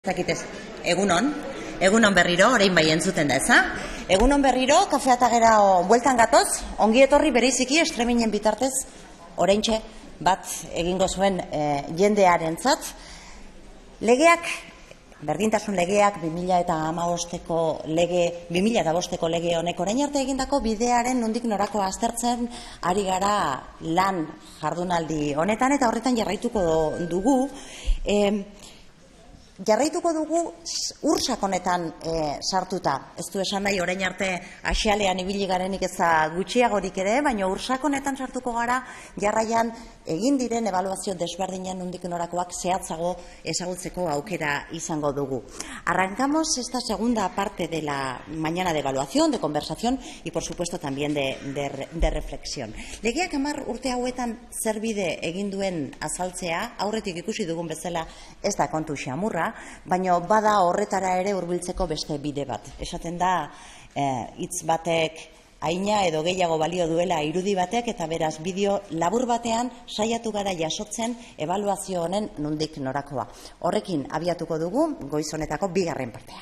Zakitez, egunon berriro, orain bai entzuten da, eza? Egunon berriro, kafea eta gera bueltan gatoz, ongi etorri bereiziki estreminen bitartez, oraintxe bat egingo zuen jendearentzat. Legeak, berdintasun legeak, 2005ko lege honek orain arte egindako bidearen nondik norako aztertzen ari gara lan jardunaldi honetan, eta horretan jarraituko dugu. Jarraituko dugu ursakonetan sartuta. Ez du esan nahi orain arte asialean ibili garenik eza gutxiagorik ere, baina ursakonetan sartuko gara jarraian egin diren ebaluazio desberdinen nondik norakoak zehatzago ezagutzeko aukera izango dugu. Arrancamos esta segunda parte de la mañana de evaluación, de conversación y por supuesto también de reflexión. Legeak 10 urte hauetan zer bide egin duen azaltzea, aurretik ikusi dugun bezala ez da kontu xamurra, baina bada horretara ere hurbiltzeko beste bide bat. Esaten da hitz batek haina edo gehiago balio duela irudi batek, eta beraz bideo labur batean saiatu gara jasotzen ebaluazio honen nondik norakoa. Horrekin abiatuko dugu goiz honetako bigarren partea.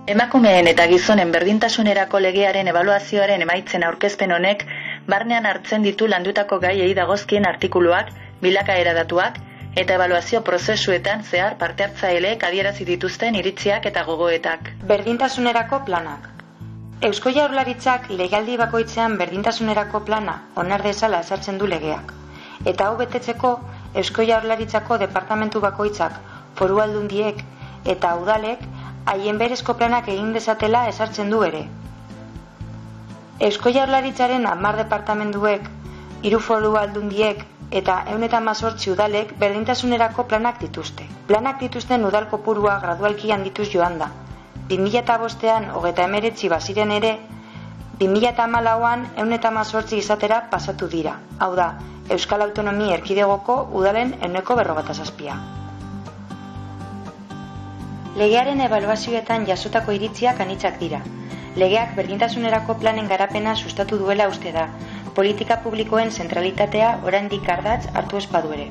Emakumeen eta gizonen berdintasunerako legearen ebaluazioaren emaitzen aurkezpen honek barnean hartzen ditu landutako gaiei dagozkien artikuluak, bilakaera datuak eta ebaluazio prozesuetan zehar parte hartzaileek adierazi dituzten iritziak eta gogoetak. Berdintasunerako planak. Eusko Jaurlaritzak legealdi bakoitzean berdintasunerako plana onar dezala ezartzen du legeak. Eta hau betetzeko Eusko Jaurlaritzako departamentu bakoitzak, foru aldundiek eta udalek haien berezko planak egin dezatela ezartzen du ere. Eusko Jaurlaritzaren 10 departamentuek, 3 foru aldundiek eta 118 udalek berdintasunerako planak dituzte. Planak dituzten udal kopurua gradualki handituz joan da. 2005ean 39 baziren ere, 2014an 118 izatera pasatu dira. Hau da, Euskal Autonomia Erkidegoko udalen 157. Legearen ebaluazioetan jasotako iritziak anitzak dira. Legeak berdintasunerako planen garapena sustatu duela uste da, politika publikoen zentralitatea oraindik ardatz hartu ez badu ere.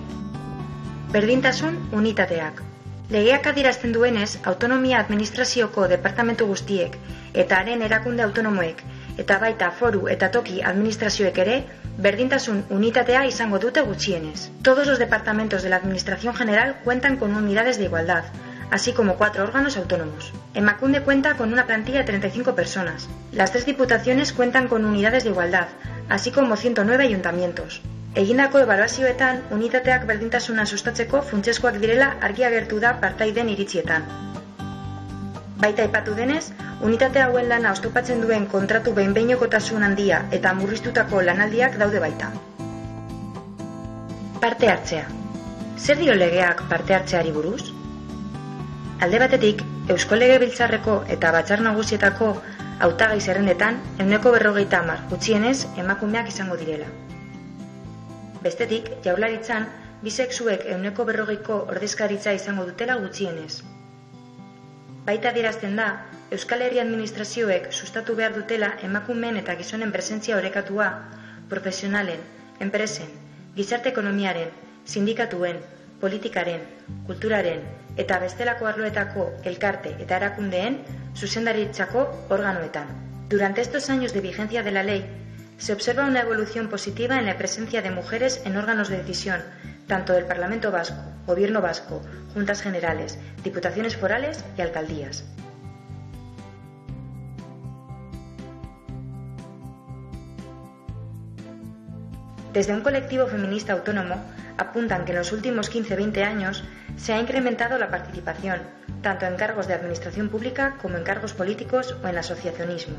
Berdintasun unitateak. Legeak adierazten duenez, autonomia administrazioko departamentu guztiek eta haren erakunde autonomoek eta baita foru eta toki administrazioek ere berdintasun unitatea izango dute gutxienez. Todos los departamentos de la Administración General cuentan con unidades de igualdad, así como 4 órganos autónomos. Emakunde cuenta con una plantilla de 35 personas. Las 3 diputaciones cuentan con unidades de igualdad, así como 109 ayuntamientos. Egindako ebaluazioetan, unitateak berdintasuna sustatzeko funtsezkoak direla argi agertu da partaideen iritzietan. Baita aipatu denez, unitate hauen lana oztopatzen duen kontratu behin-behinekotasun handia eta murriztutako lanaldiak daude baita. Parte hartzea. Zer dio legeak parte hartzeari buruz? Alde batetik, Eusko Legebiltzarreko eta Batzar Nagusietako hautagai zerrendetan 150 gutxienez emakumeak izango direla. Bestetik, Jaurlaritzan, bi sexuek 150ko ordezkaritza izango dutela gutxienez. Baita adierazten da, Euskal Herri administrazioek sustatu behar dutela emakumeen eta gizonen presentzia orekatua, profesionalen, enpresen, gizarte ekonomiaren, sindikatuen, politikaren, kulturaren eta bestelako arloetako elkarte eta erakundeen zuzendaritzako organoetan. Durante estos años de vigencia de la ley, se observa una evolución positiva en la presencia de mujeres en órganos de decisión, tanto del Parlamento Vasco, Gobierno Vasco, Juntas Generales, Diputaciones Forales y Alcaldías. Desde un colectivo feminista autónomo, apuntan que en los últimos 15-20 años se ha incrementado la participación, tanto en cargos de administración pública como en cargos políticos o en asociacionismo.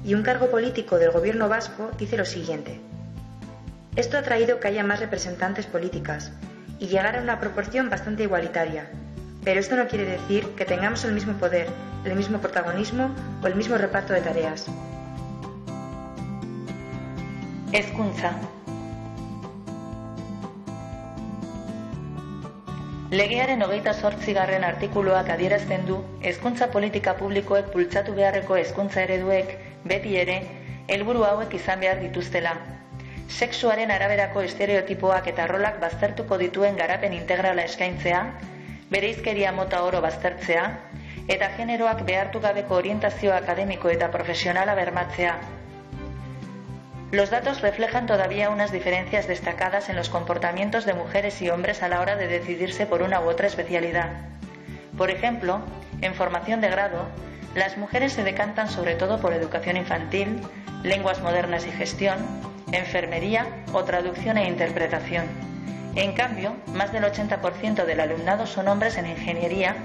Y un cargo político del Gobierno vasco dice lo siguiente: esto ha traído que haya más representantes políticas y llegar a una proporción bastante igualitaria, pero esto no quiere decir que tengamos el mismo poder, el mismo protagonismo o el mismo reparto de tareas. Hezkuntza. Legearen 28. artikuluak adierazten du, hezkuntza politika publikoek bultzatu beharreko hezkuntza ereduek beti ere helburu hauek izan behar dituztela. Sexuaren araberako estereotipoak eta rolak baztertuko dituen garapen integrala eskaintzea, bereizkeria mota oro baztertzea, eta generoak behartu gabeko orientazio akademiko eta profesionala bermatzea. Los datos reflejan todavía unas diferencias destacadas en los comportamientos de mujeres y hombres a la hora de decidirse por una u otra especialidad. Por ejemplo, en formación de grado, las mujeres se decantan sobre todo por educación infantil, lenguas modernas y gestión, enfermería o traducción e interpretación. En cambio, más del 80% del alumnado son hombres en ingeniería,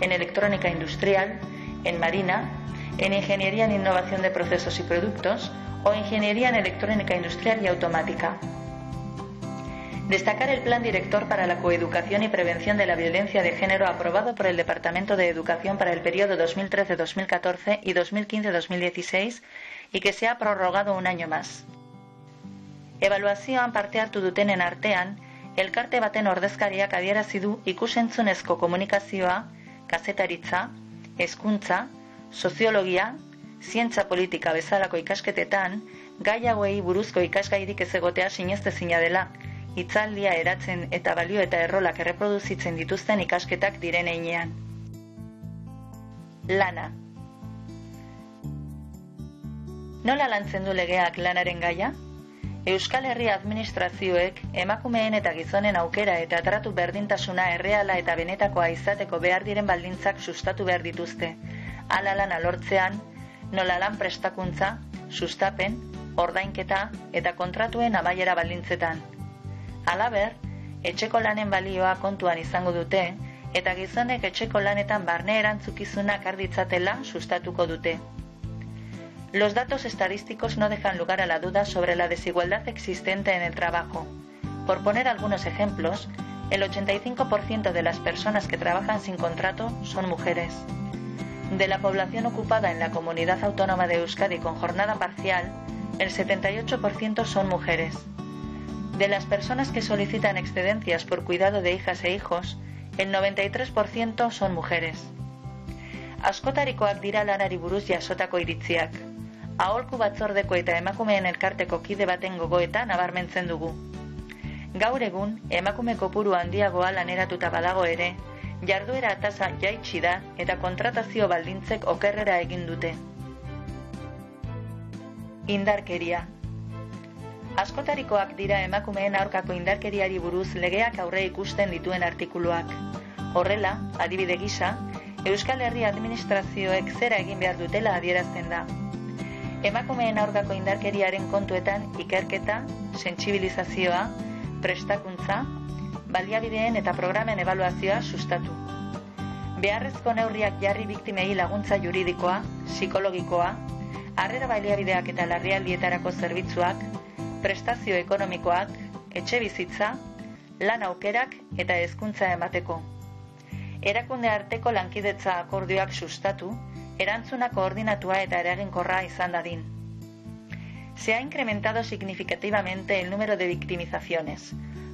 en electrónica industrial, en marina, en ingeniería en innovación de procesos y productos o ingeniería en electrónica industrial y automática. Destacar el Plan Director para la Coeducación y Prevención de la Violencia de Género aprobado por el Departamento de Educación para el periodo 2013-2014 y 2015-2016 y que se ha prorrogado un año más. Ebaluazioan parte hartu dutenen artean, elkarte baten ordezkariak adierazi du ikusentzunezko komunikazioa, kazetaritza, hezkuntza, soziologia, zientza politika bezalako ikasketetan, gai hauei buruzko ikasgairik ez egotea sinestezina dela, hitzaldia eratzen eta balio eta errolak erreproduzitzen dituzten ikasketak diren heinean. Lana. Nola lantzen du legeak lanaren gaia? Euskal Herria administrazioek emakumeen eta gizonen aukera eta tratu berdintasuna erreala eta benetakoa izateko behar diren baldintzak sustatu behar dituzte. Hala lana lortzean, nola lan prestakuntza, sustapen, ordainketa eta kontratuen amaiera baldintzetan. Halaber, etxeko lanen balioa kontuan izango dute eta gizonek etxeko lanetan barne erantzukizunak har ditzatela sustatuko dute. Los datos estadísticos no dejan lugar a la duda sobre la desigualdad existente en el trabajo. Por poner algunos ejemplos, el 85% de las personas que trabajan sin contrato son mujeres. De la población ocupada en la comunidad autónoma de Euskadi con jornada parcial, el 78% son mujeres. De las personas que solicitan excedencias por cuidado de hijas e hijos, el 93% son mujeres. Askotarikoak dira lanari buruz jasotako iritziak. Aholku batzordeko eta emakumeen elkarteko kide baten gogoetan nabarmentzen dugu. Gaur egun, emakume kopuru handiagoa laneratuta badago ere, jarduera tasa jaitsi da eta kontratazio baldintzek okerrera egin dute. Indarkeria. Askotarikoak dira emakumeen aurkako indarkeriari buruz legeak aurre ikusten dituen artikuluak. Horrela, adibide gisa, Euskal Herria administrazioek zera egin behar dutela adierazten da. Emakumeen aurkako indarkeriaren kontuetan ikerketa, sentsibilizazioa, prestakuntza, baliabideen eta programen ebaluazioa sustatu. Beharrezko neurriak jarri biktimei laguntza juridikoa, psikologikoa, harrera baliabideak eta larrialdietarako zerbitzuak, prestazio ekonomikoak, etxe bizitza, lan aukerak eta hezkuntza emateko. Erakunde arteko lankidetza akordioak sustatu, erantzuna koordinatua eta eraginkorra izan dadin. Se ha incrementado significativamente el número de victimizaciones.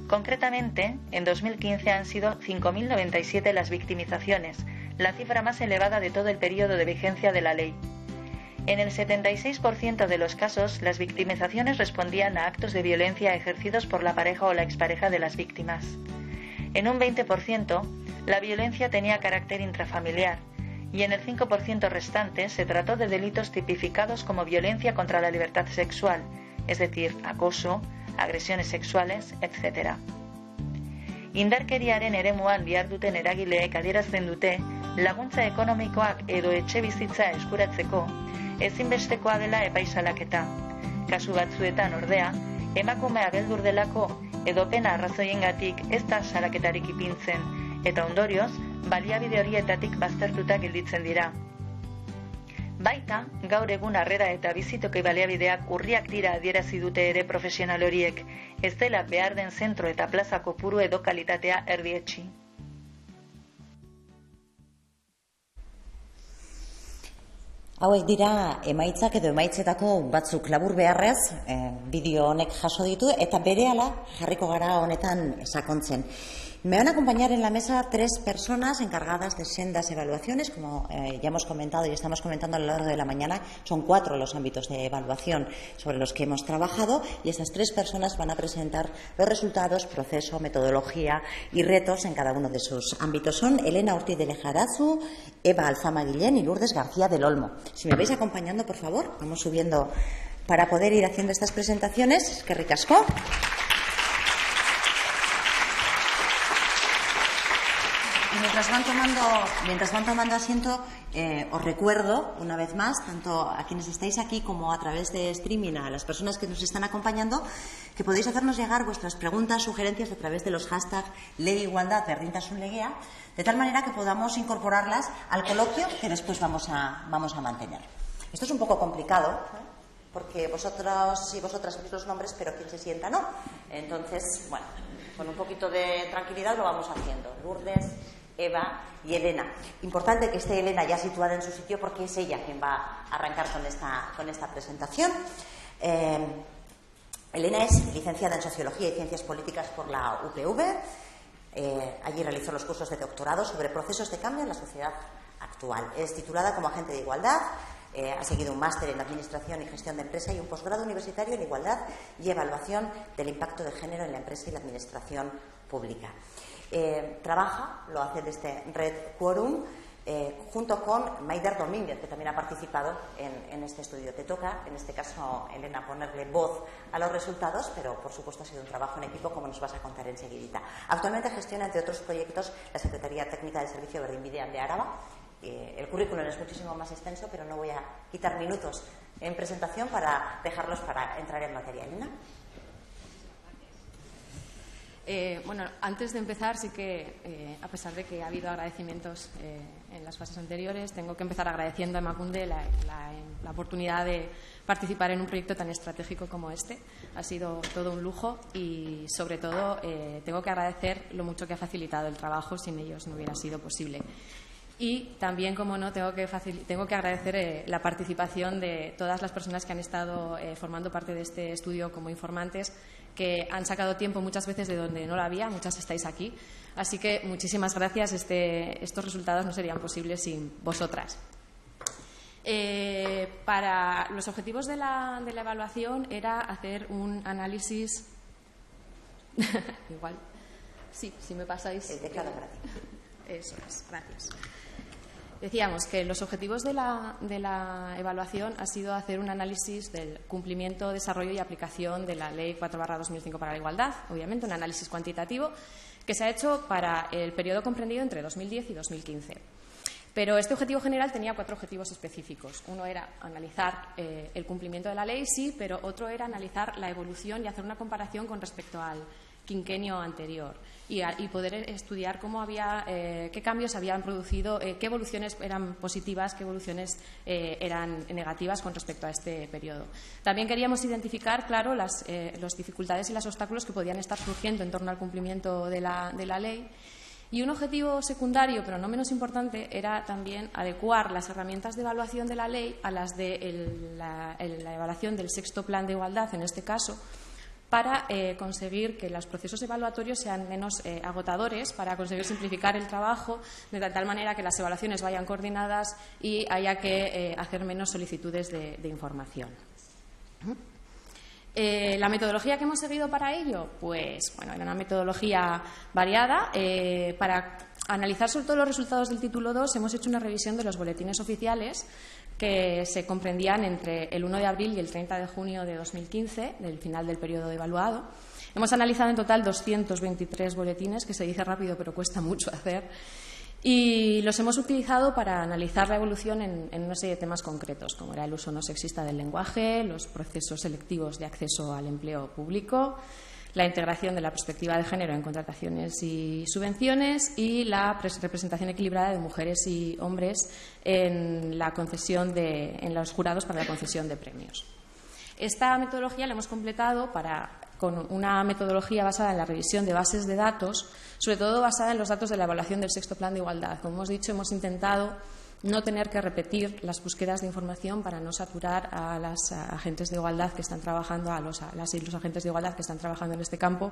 Concretamente, en 2015 han sido 5.097 las victimizaciones, la cifra más elevada de todo el periodo de vigencia de la ley. En el 76% de los casos, las victimizaciones respondían a actos de violencia ejercidos por la pareja o la expareja de las víctimas. En un 20%, la violencia tenía carácter intrafamiliar, y en el 5% restante se trató de delitos tipificados como violencia contra la libertad sexual, es decir, acoso, agresiones sexuales, etc. Indarkeriaren eremuan diharduten eragileek adierazten dute laguntza ekonomikoak edo etxe bizitza eskuratzeko ezinbestekoa dela epaisalaketa. Kasu batzuetan ordea, emakumea beldur delako edo pena arrazoiengatik ez da salaketarik ipintzen, eta ondorioz, baliabide horietatik baztertuta gelditzen dira. Baita, gaur egun harrera eta bizitoki baliabideak urriak dira adierazi dute ere profesional horiek, ez dela behar den zentro eta plaza kopuru edo kalitatea erdietsi. Hauek dira emaitzak edo emaitzetako batzuk labur beharrez, bideo honek jaso ditu, eta berehala jarriko gara honetan sakontzen. Me van a acompañar en la mesa 3 personas encargadas de sendas evaluaciones. Como ya hemos comentado y estamos comentando a lo largo de la mañana, son 4 los ámbitos de evaluación sobre los que hemos trabajado, y estas 3 personas van a presentar los resultados, proceso, metodología y retos en cada uno de sus ámbitos. Son Elena Ortiz de Lejarazu, Eva Alfama Guillén y Lourdes García del Olmo. Si me vais acompañando, por favor, vamos subiendo para poder ir haciendo estas presentaciones. ¡Qué ricasco! Mientras van tomando asiento, os recuerdo una vez más, tanto a quienes estáis aquí como a través de streaming, a las personas que nos están acompañando, que podéis hacernos llegar vuestras preguntas, sugerencias a través de los hashtags Ley Igualdad Berdintasun Legea, de tal manera que podamos incorporarlas al coloquio que después vamos a mantener. Esto es un poco complicado, porque vosotros y vosotras sabéis los nombres, pero quien se sienta no. Entonces, bueno, con un poquito de tranquilidad lo vamos haciendo. Lourdes, Eva y Elena. Importante que esté Elena ya situada en su sitio, porque es ella quien va a arrancar con esta presentación. Elena es licenciada en Sociología y Ciencias Políticas por la UPV. Allí realizó los cursos de doctorado sobre procesos de cambio en la sociedad actual. Es titulada como agente de igualdad. Ha seguido un máster en Administración y Gestión de Empresa y un posgrado universitario en Igualdad y Evaluación del Impacto de Género en la Empresa y la Administración Pública. Trabaja, lo hace desde Red Quorum, junto con Maider Domínguez, que también ha participado en este estudio. Te toca, en este caso, Elena, ponerle voz a los resultados, pero por supuesto ha sido un trabajo en equipo, como nos vas a contar enseguidita. Actualmente gestiona, entre otros proyectos, la Secretaría Técnica del Servicio Berdinbidean de Araba. El currículum es muchísimo más extenso, pero no voy a quitar minutos en presentación para dejarlos para entrar en materia. Elena. Bueno, antes de empezar, sí que, a pesar de que ha habido agradecimientos en las fases anteriores, tengo que empezar agradeciendo a Emakunde la oportunidad de participar en un proyecto tan estratégico como este. Ha sido todo un lujo y, sobre todo, tengo que agradecer lo mucho que ha facilitado el trabajo. Sin ellos no hubiera sido posible. Y también, como no, tengo que agradecer la participación de todas las personas que han estado formando parte de este estudio como informantes, que han sacado tiempo muchas veces de donde no lo había. Muchas estáis aquí. Así que muchísimas gracias. Estos resultados no serían posibles sin vosotras. Para los objetivos de la evaluación era hacer un análisis. Igual. Sí, si me pasáis. El teclado para ti. Eso es, gracias. Decíamos que los objetivos de la evaluación ha sido hacer un análisis del cumplimiento, desarrollo y aplicación de la Ley 4/2005 para la igualdad, obviamente un análisis cuantitativo que se ha hecho para el periodo comprendido entre 2010 y 2015. Pero este objetivo general tenía 4 objetivos específicos. Uno era analizar el cumplimiento de la ley, sí, pero otro era analizar la evolución y hacer una comparación con respecto al quinquenio anterior y poder estudiar qué cambios habían producido, qué evoluciones eran positivas, qué evoluciones eran negativas con respecto a este periodo. También queríamos identificar, claro, las dificultades y los obstáculos que podían estar surgiendo en torno al cumplimiento de la ley. Y un objetivo secundario, pero no menos importante, era también adecuar las herramientas de evaluación de la ley a las de la evaluación del sexto plan de igualdad, en este caso, para conseguir que los procesos evaluatorios sean menos agotadores, para conseguir simplificar el trabajo de tal manera que las evaluaciones vayan coordinadas y haya que hacer menos solicitudes de información. La metodología que hemos seguido para ello, pues bueno, era una metodología variada. Para analizar sobre todo los resultados del título 2 hemos hecho una revisión de los boletines oficiales que se comprendían entre el 1 de abril y el 30 de junio de 2015, del final del periodo evaluado. Hemos analizado en total 223 boletines, que se dice rápido pero cuesta mucho hacer, y los hemos utilizado para analizar la evolución en una serie de temas concretos, como era el uso no sexista del lenguaje, los procesos selectivos de acceso al empleo público, la integración de la perspectiva de género en contrataciones y subvenciones y la representación equilibrada de mujeres y hombres en los jurados para la concesión de premios. Esta metodología la hemos completado con una metodología basada en la revisión de bases de datos, sobre todo basada en los datos de la evaluación del sexto plan de igualdad. Como hemos dicho, hemos intentado no tener que repetir las búsquedas de información para no saturar a las agentes de igualdad que están trabajando, a los agentes de igualdad que están trabajando en este campo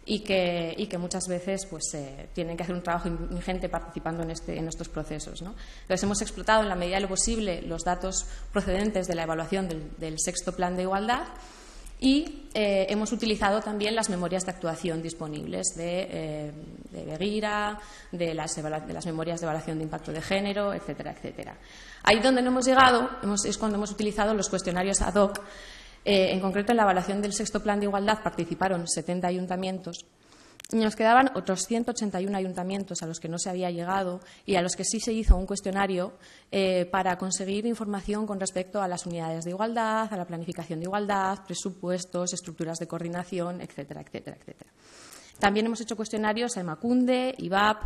y que muchas veces pues, tienen que hacer un trabajo ingente participando en estos procesos, ¿no? Entonces, hemos explotado en la medida de lo posible los datos procedentes de la evaluación del sexto plan de igualdad y hemos utilizado también las memorias de actuación disponibles de Begira, de las memorias de evaluación de impacto de género, etcétera, etcétera. Ahí donde no hemos llegado es cuando hemos utilizado los cuestionarios ad hoc. En concreto, en la evaluación del sexto plan de igualdad participaron 70 ayuntamientos. Y nos quedaban otros 181 ayuntamientos a los que no se había llegado y a los que sí se hizo un cuestionario para conseguir información con respecto a las unidades de igualdad, a la planificación de igualdad, presupuestos, estructuras de coordinación, etcétera, etcétera, etcétera. También hemos hecho cuestionarios a Emakunde, IVAP,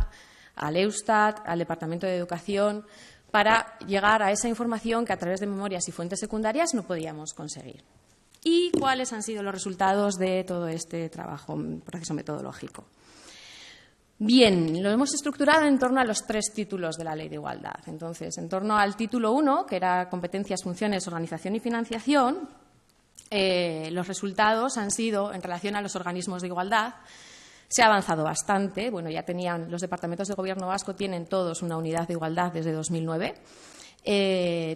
al Eustat, al Departamento de Educación, para llegar a esa información que a través de memorias y fuentes secundarias no podíamos conseguir. ¿Y cuáles han sido los resultados de todo este trabajo, proceso metodológico? Bien, lo hemos estructurado en torno a los 3 títulos de la Ley de Igualdad. Entonces, en torno al título 1, que era competencias, funciones, organización y financiación, los resultados han sido, en relación a los organismos de igualdad, se ha avanzado bastante. Bueno, ya tenían, los departamentos de Gobierno vasco tienen todos una unidad de igualdad desde 2009.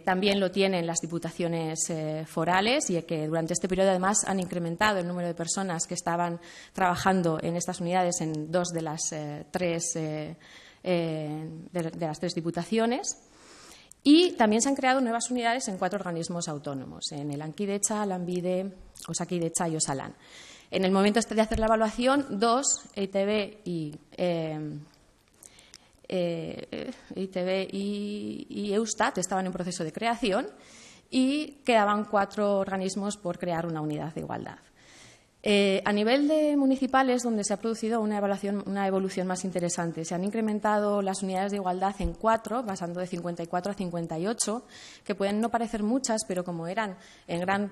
También lo tienen las diputaciones forales y que durante este periodo además han incrementado el número de personas que estaban trabajando en estas unidades en 2 de las 3 diputaciones. Y también se han creado nuevas unidades en 4 organismos autónomos, en el Lankidecha, Lanbide, Osakidecha y Osalan. En el momento de hacer la evaluación, 2, EITB y Eustat estaban en proceso de creación y quedaban 4 organismos por crear una unidad de igualdad. A nivel de municipales, donde se ha producido una evolución más interesante, se han incrementado las unidades de igualdad en 4, pasando de 54 a 58, que pueden no parecer muchas, pero como eran en gran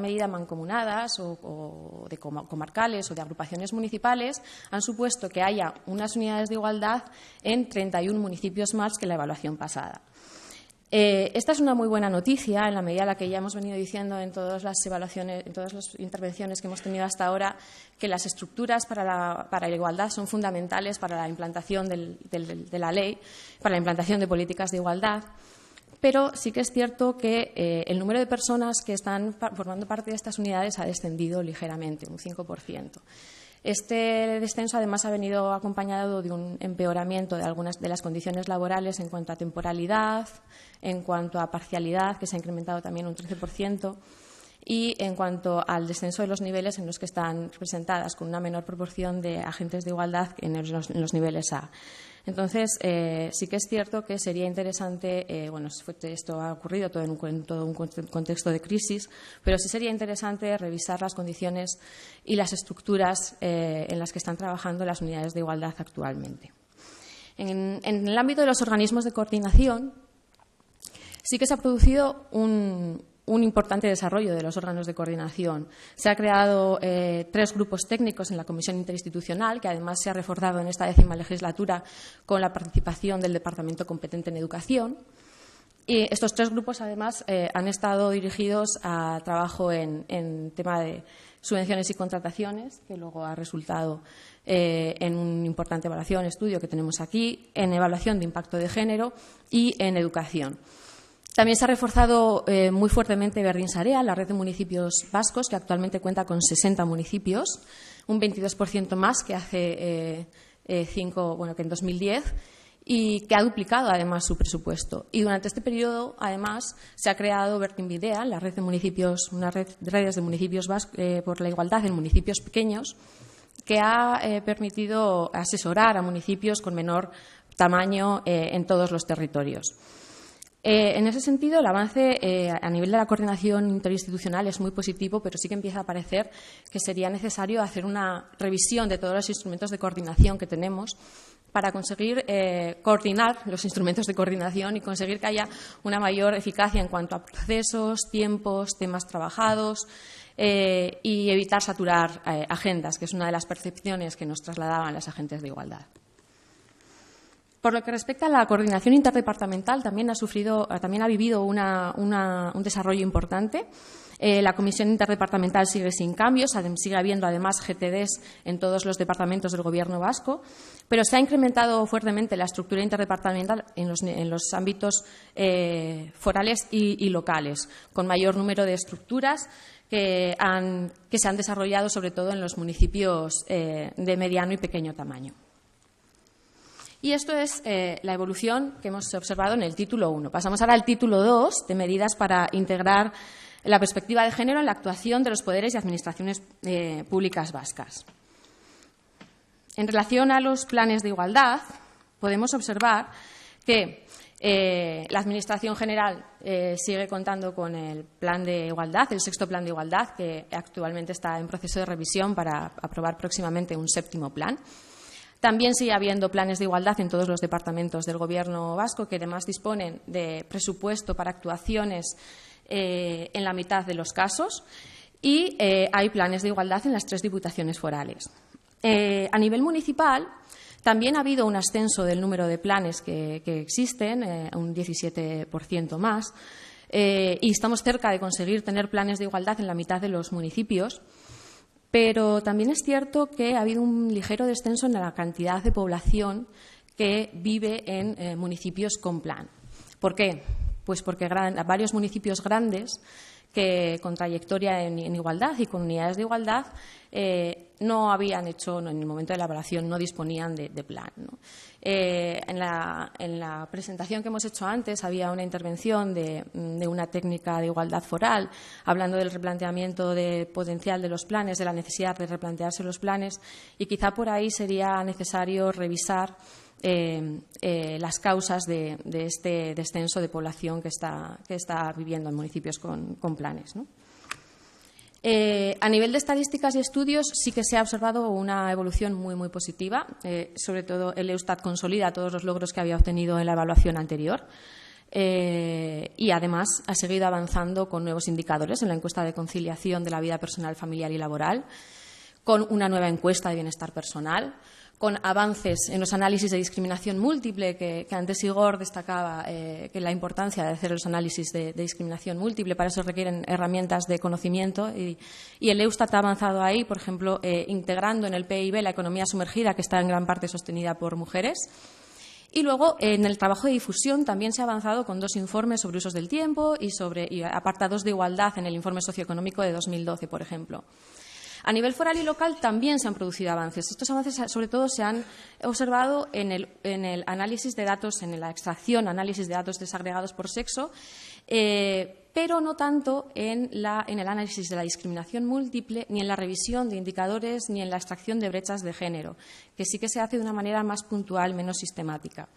medida mancomunadas o de comarcales o de agrupaciones municipales, han supuesto que haya unas unidades de igualdad en 31 municipios más que la evaluación pasada. Esta es una muy buena noticia en la medida en la que ya hemos venido diciendo en todas las evaluaciones, en todas las intervenciones que hemos tenido hasta ahora, que las estructuras para la igualdad son fundamentales para la implantación de la ley, para la implantación de políticas de igualdad. Pero sí que es cierto que el número de personas que están formando parte de estas unidades ha descendido ligeramente, un 5%. Este descenso, además, ha venido acompañado de un empeoramiento de algunas de las condiciones laborales en cuanto a temporalidad, en cuanto a parcialidad, que se ha incrementado también un 13%, y en cuanto al descenso de los niveles en los que están representadas, con una menor proporción de agentes de igualdad en los niveles A. Entonces, sí que es cierto que sería interesante, esto ha ocurrido todo en todo un contexto de crisis, pero sí sería interesante revisar las condiciones y las estructuras en las que están trabajando las unidades de igualdad actualmente. En el ámbito de los organismos de coordinación, sí que se ha producido un importante desarrollo de los órganos de coordinación. Se ha creado 3 grupos técnicos en la Comisión Interinstitucional, que además se ha reforzado en esta 10ª legislatura con la participación del Departamento competente en Educación. Y estos 3 grupos, además, han estado dirigidos a trabajo en tema de subvenciones y contrataciones, que luego ha resultado en una importante evaluación, estudio que tenemos aquí, en evaluación de impacto de género y en educación. También se ha reforzado muy fuertemente Berdin-Sarea, la red de municipios vascos, que actualmente cuenta con 60 municipios, un 22% más que hace que en 2010, y que ha duplicado además su presupuesto. Y durante este periodo, además, se ha creado Berdin-Bidea, la red de municipios, una red de redes de municipios por la igualdad en municipios pequeños, que ha permitido asesorar a municipios con menor tamaño en todos los territorios. En ese sentido, el avance a nivel de la coordinación interinstitucional es muy positivo, pero sí que empieza a parecer que sería necesario hacer una revisión de todos los instrumentos de coordinación que tenemos para conseguir coordinar los instrumentos de coordinación y conseguir que haya una mayor eficacia en cuanto a procesos, tiempos, temas trabajados y evitar saturar agendas, que es una de las percepciones que nos trasladaban las agentes de igualdad. Por lo que respecta a la coordinación interdepartamental, también ha vivido un desarrollo importante. La Comisión Interdepartamental sigue sin cambios, sigue habiendo además GTDs en todos los departamentos del Gobierno vasco, pero se ha incrementado fuertemente la estructura interdepartamental en los ámbitos forales y locales, con mayor número de estructuras que se han desarrollado sobre todo en los municipios de mediano y pequeño tamaño. Y esto es la evolución que hemos observado en el título 1. Pasamos ahora al título 2, de medidas para integrar la perspectiva de género en la actuación de los poderes y administraciones públicas vascas. En relación a los planes de igualdad, podemos observar que la Administración General sigue contando con el Plan de Igualdad, el 6º Plan de Igualdad, que actualmente está en proceso de revisión para aprobar próximamente un 7º plan. También sigue habiendo planes de igualdad en todos los departamentos del Gobierno vasco, que además disponen de presupuesto para actuaciones en la mitad de los casos, y hay planes de igualdad en las 3 diputaciones forales. A nivel municipal, también ha habido un ascenso del número de planes que existen, un 17% más, y estamos cerca de conseguir tener planes de igualdad en la mitad de los municipios. Pero también es cierto que ha habido un ligero descenso en la cantidad de población que vive en municipios con plan. ¿Por qué? Pues porque varios municipios grandes que con trayectoria en igualdad y con unidades de igualdad no habían hecho, en el momento de la elaboración, no disponían de plan, ¿no? En la presentación que hemos hecho antes había una intervención de una técnica de igualdad foral, hablando del replanteamiento potencial de los planes, de la necesidad de replantearse los planes, y quizá por ahí sería necesario revisar las causas de este descenso de población que está viviendo en municipios con planes, ¿no? A nivel de estadísticas y estudios sí que se ha observado una evolución muy positiva. Sobre todo el Eustat consolida todos los logros que había obtenido en la evaluación anterior y además ha seguido avanzando con nuevos indicadores en la encuesta de conciliación de la vida personal, familiar y laboral, con una nueva encuesta de bienestar personal, con avances en los análisis de discriminación múltiple, que antes Igor destacaba que la importancia de hacer los análisis de discriminación múltiple, para eso requieren herramientas de conocimiento y el Eustat ha avanzado ahí, por ejemplo, integrando en el PIB la economía sumergida, que está en gran parte sostenida por mujeres. Y luego, en el trabajo de difusión también se ha avanzado con 2 informes sobre usos del tiempo y apartados de igualdad en el informe socioeconómico de 2012, por ejemplo. A nivel foral y local también se han producido avances. Estos avances, sobre todo, se han observado en el análisis de datos, en la extracción, análisis de datos desagregados por sexo, pero no tanto en el análisis de la discriminación múltiple, ni en la revisión de indicadores, ni en la extracción de brechas de género, que sí que se hace de una manera más puntual, menos sistemática.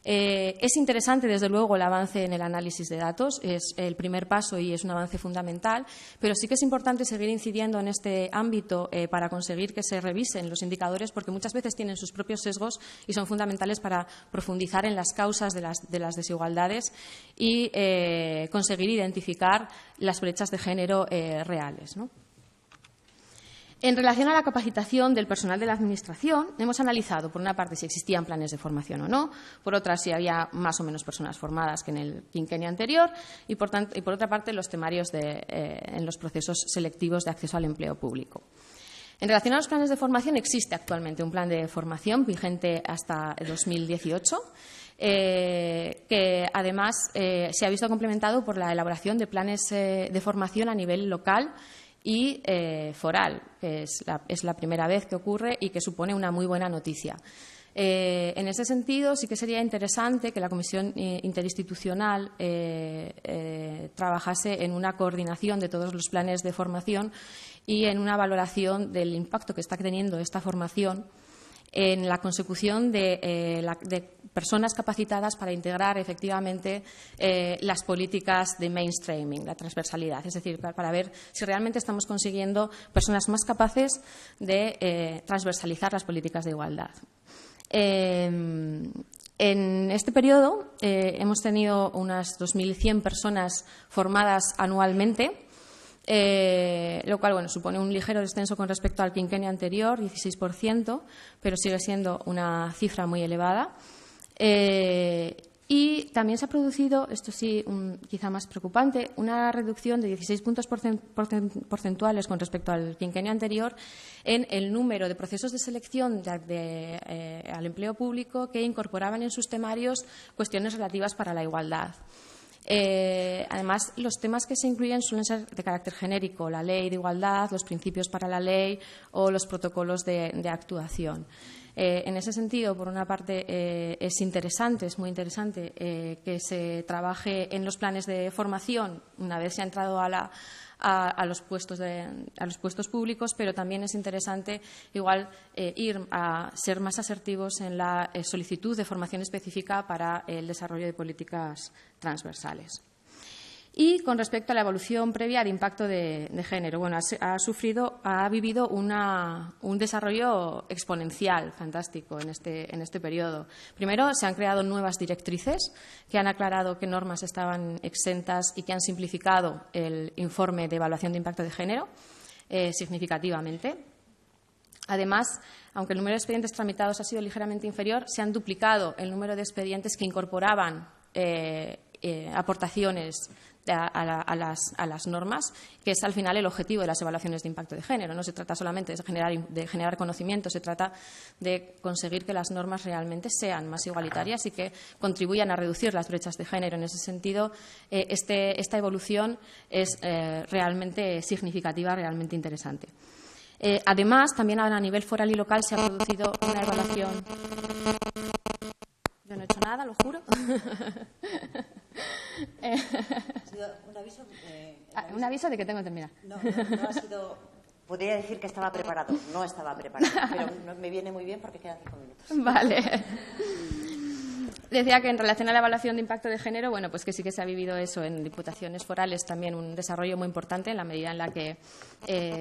Es interesante, desde luego, el avance en el análisis de datos, es el primer paso y es un avance fundamental, pero sí que es importante seguir incidiendo en este ámbito para conseguir que se revisen los indicadores, porque muchas veces tienen sus propios sesgos y son fundamentales para profundizar en las causas de las desigualdades y conseguir identificar las brechas de género reales, ¿no? En relación a la capacitación del personal de la Administración, hemos analizado, por una parte, si existían planes de formación o no, por otra, si había más o menos personas formadas que en el quinquenio anterior y, por otra parte, los temarios en los procesos selectivos de acceso al empleo público. En relación a los planes de formación, existe actualmente un plan de formación vigente hasta 2018, que además se ha visto complementado por la elaboración de planes de formación a nivel local y foral, que es la primera vez que ocurre y que supone una muy buena noticia. En ese sentido, sí que sería interesante que la Comisión Interinstitucional trabajase en una coordinación de todos los planes de formación y en una valoración del impacto que está teniendo esta formación en la consecución de personas capacitadas para integrar efectivamente las políticas de mainstreaming, la transversalidad, es decir, para ver si realmente estamos consiguiendo personas más capaces de transversalizar las políticas de igualdad. En este periodo hemos tenido unas 2.100 personas formadas anualmente, lo cual supone un ligero descenso con respecto al quinquenio anterior, 16%, pero sigue siendo una cifra muy elevada. Y también se ha producido, esto sí, quizá más preocupante, una reducción de 16 puntos porcentuales con respecto al quinquenio anterior en el número de procesos de selección al empleo público que incorporaban en sus temarios cuestiones relativas para la igualdad. Además, los temas que se incluyen suelen ser de carácter genérico, la ley de igualdad, los principios para la ley o los protocolos de actuación. En ese sentido, por una parte, es muy interesante que se trabaje en los planes de formación una vez se ha entrado a los puestos públicos, pero también es interesante igual ir a ser más asertivos en la solicitud de formación específica para el desarrollo de políticas transversales. Y con respecto a la evolución previa de impacto de género, bueno, ha vivido un desarrollo exponencial, fantástico, en este periodo. Primero, se han creado nuevas directrices que han aclarado qué normas estaban exentas y que han simplificado el informe de evaluación de impacto de género significativamente. Además, aunque el número de expedientes tramitados ha sido ligeramente inferior, se han duplicado el número de expedientes que incorporaban aportaciones a las normas, que es al final el objetivo de las evaluaciones de impacto de género. No se trata solamente de generar conocimiento, se trata de conseguir que las normas realmente sean más igualitarias y que contribuyan a reducir las brechas de género. En ese sentido, esta evolución es realmente significativa, realmente interesante. Además, también a nivel foral y local se ha producido una evaluación. Yo no he hecho nada, lo juro. Un aviso de que tengo que terminar. No ha sido. Podría decir que estaba preparado. No estaba preparado, pero me viene muy bien porque quedan 5 minutos. Vale. Decía que en relación a la evaluación de impacto de género, bueno, pues que sí que se ha vivido eso en diputaciones forales, también un desarrollo muy importante en la medida en la que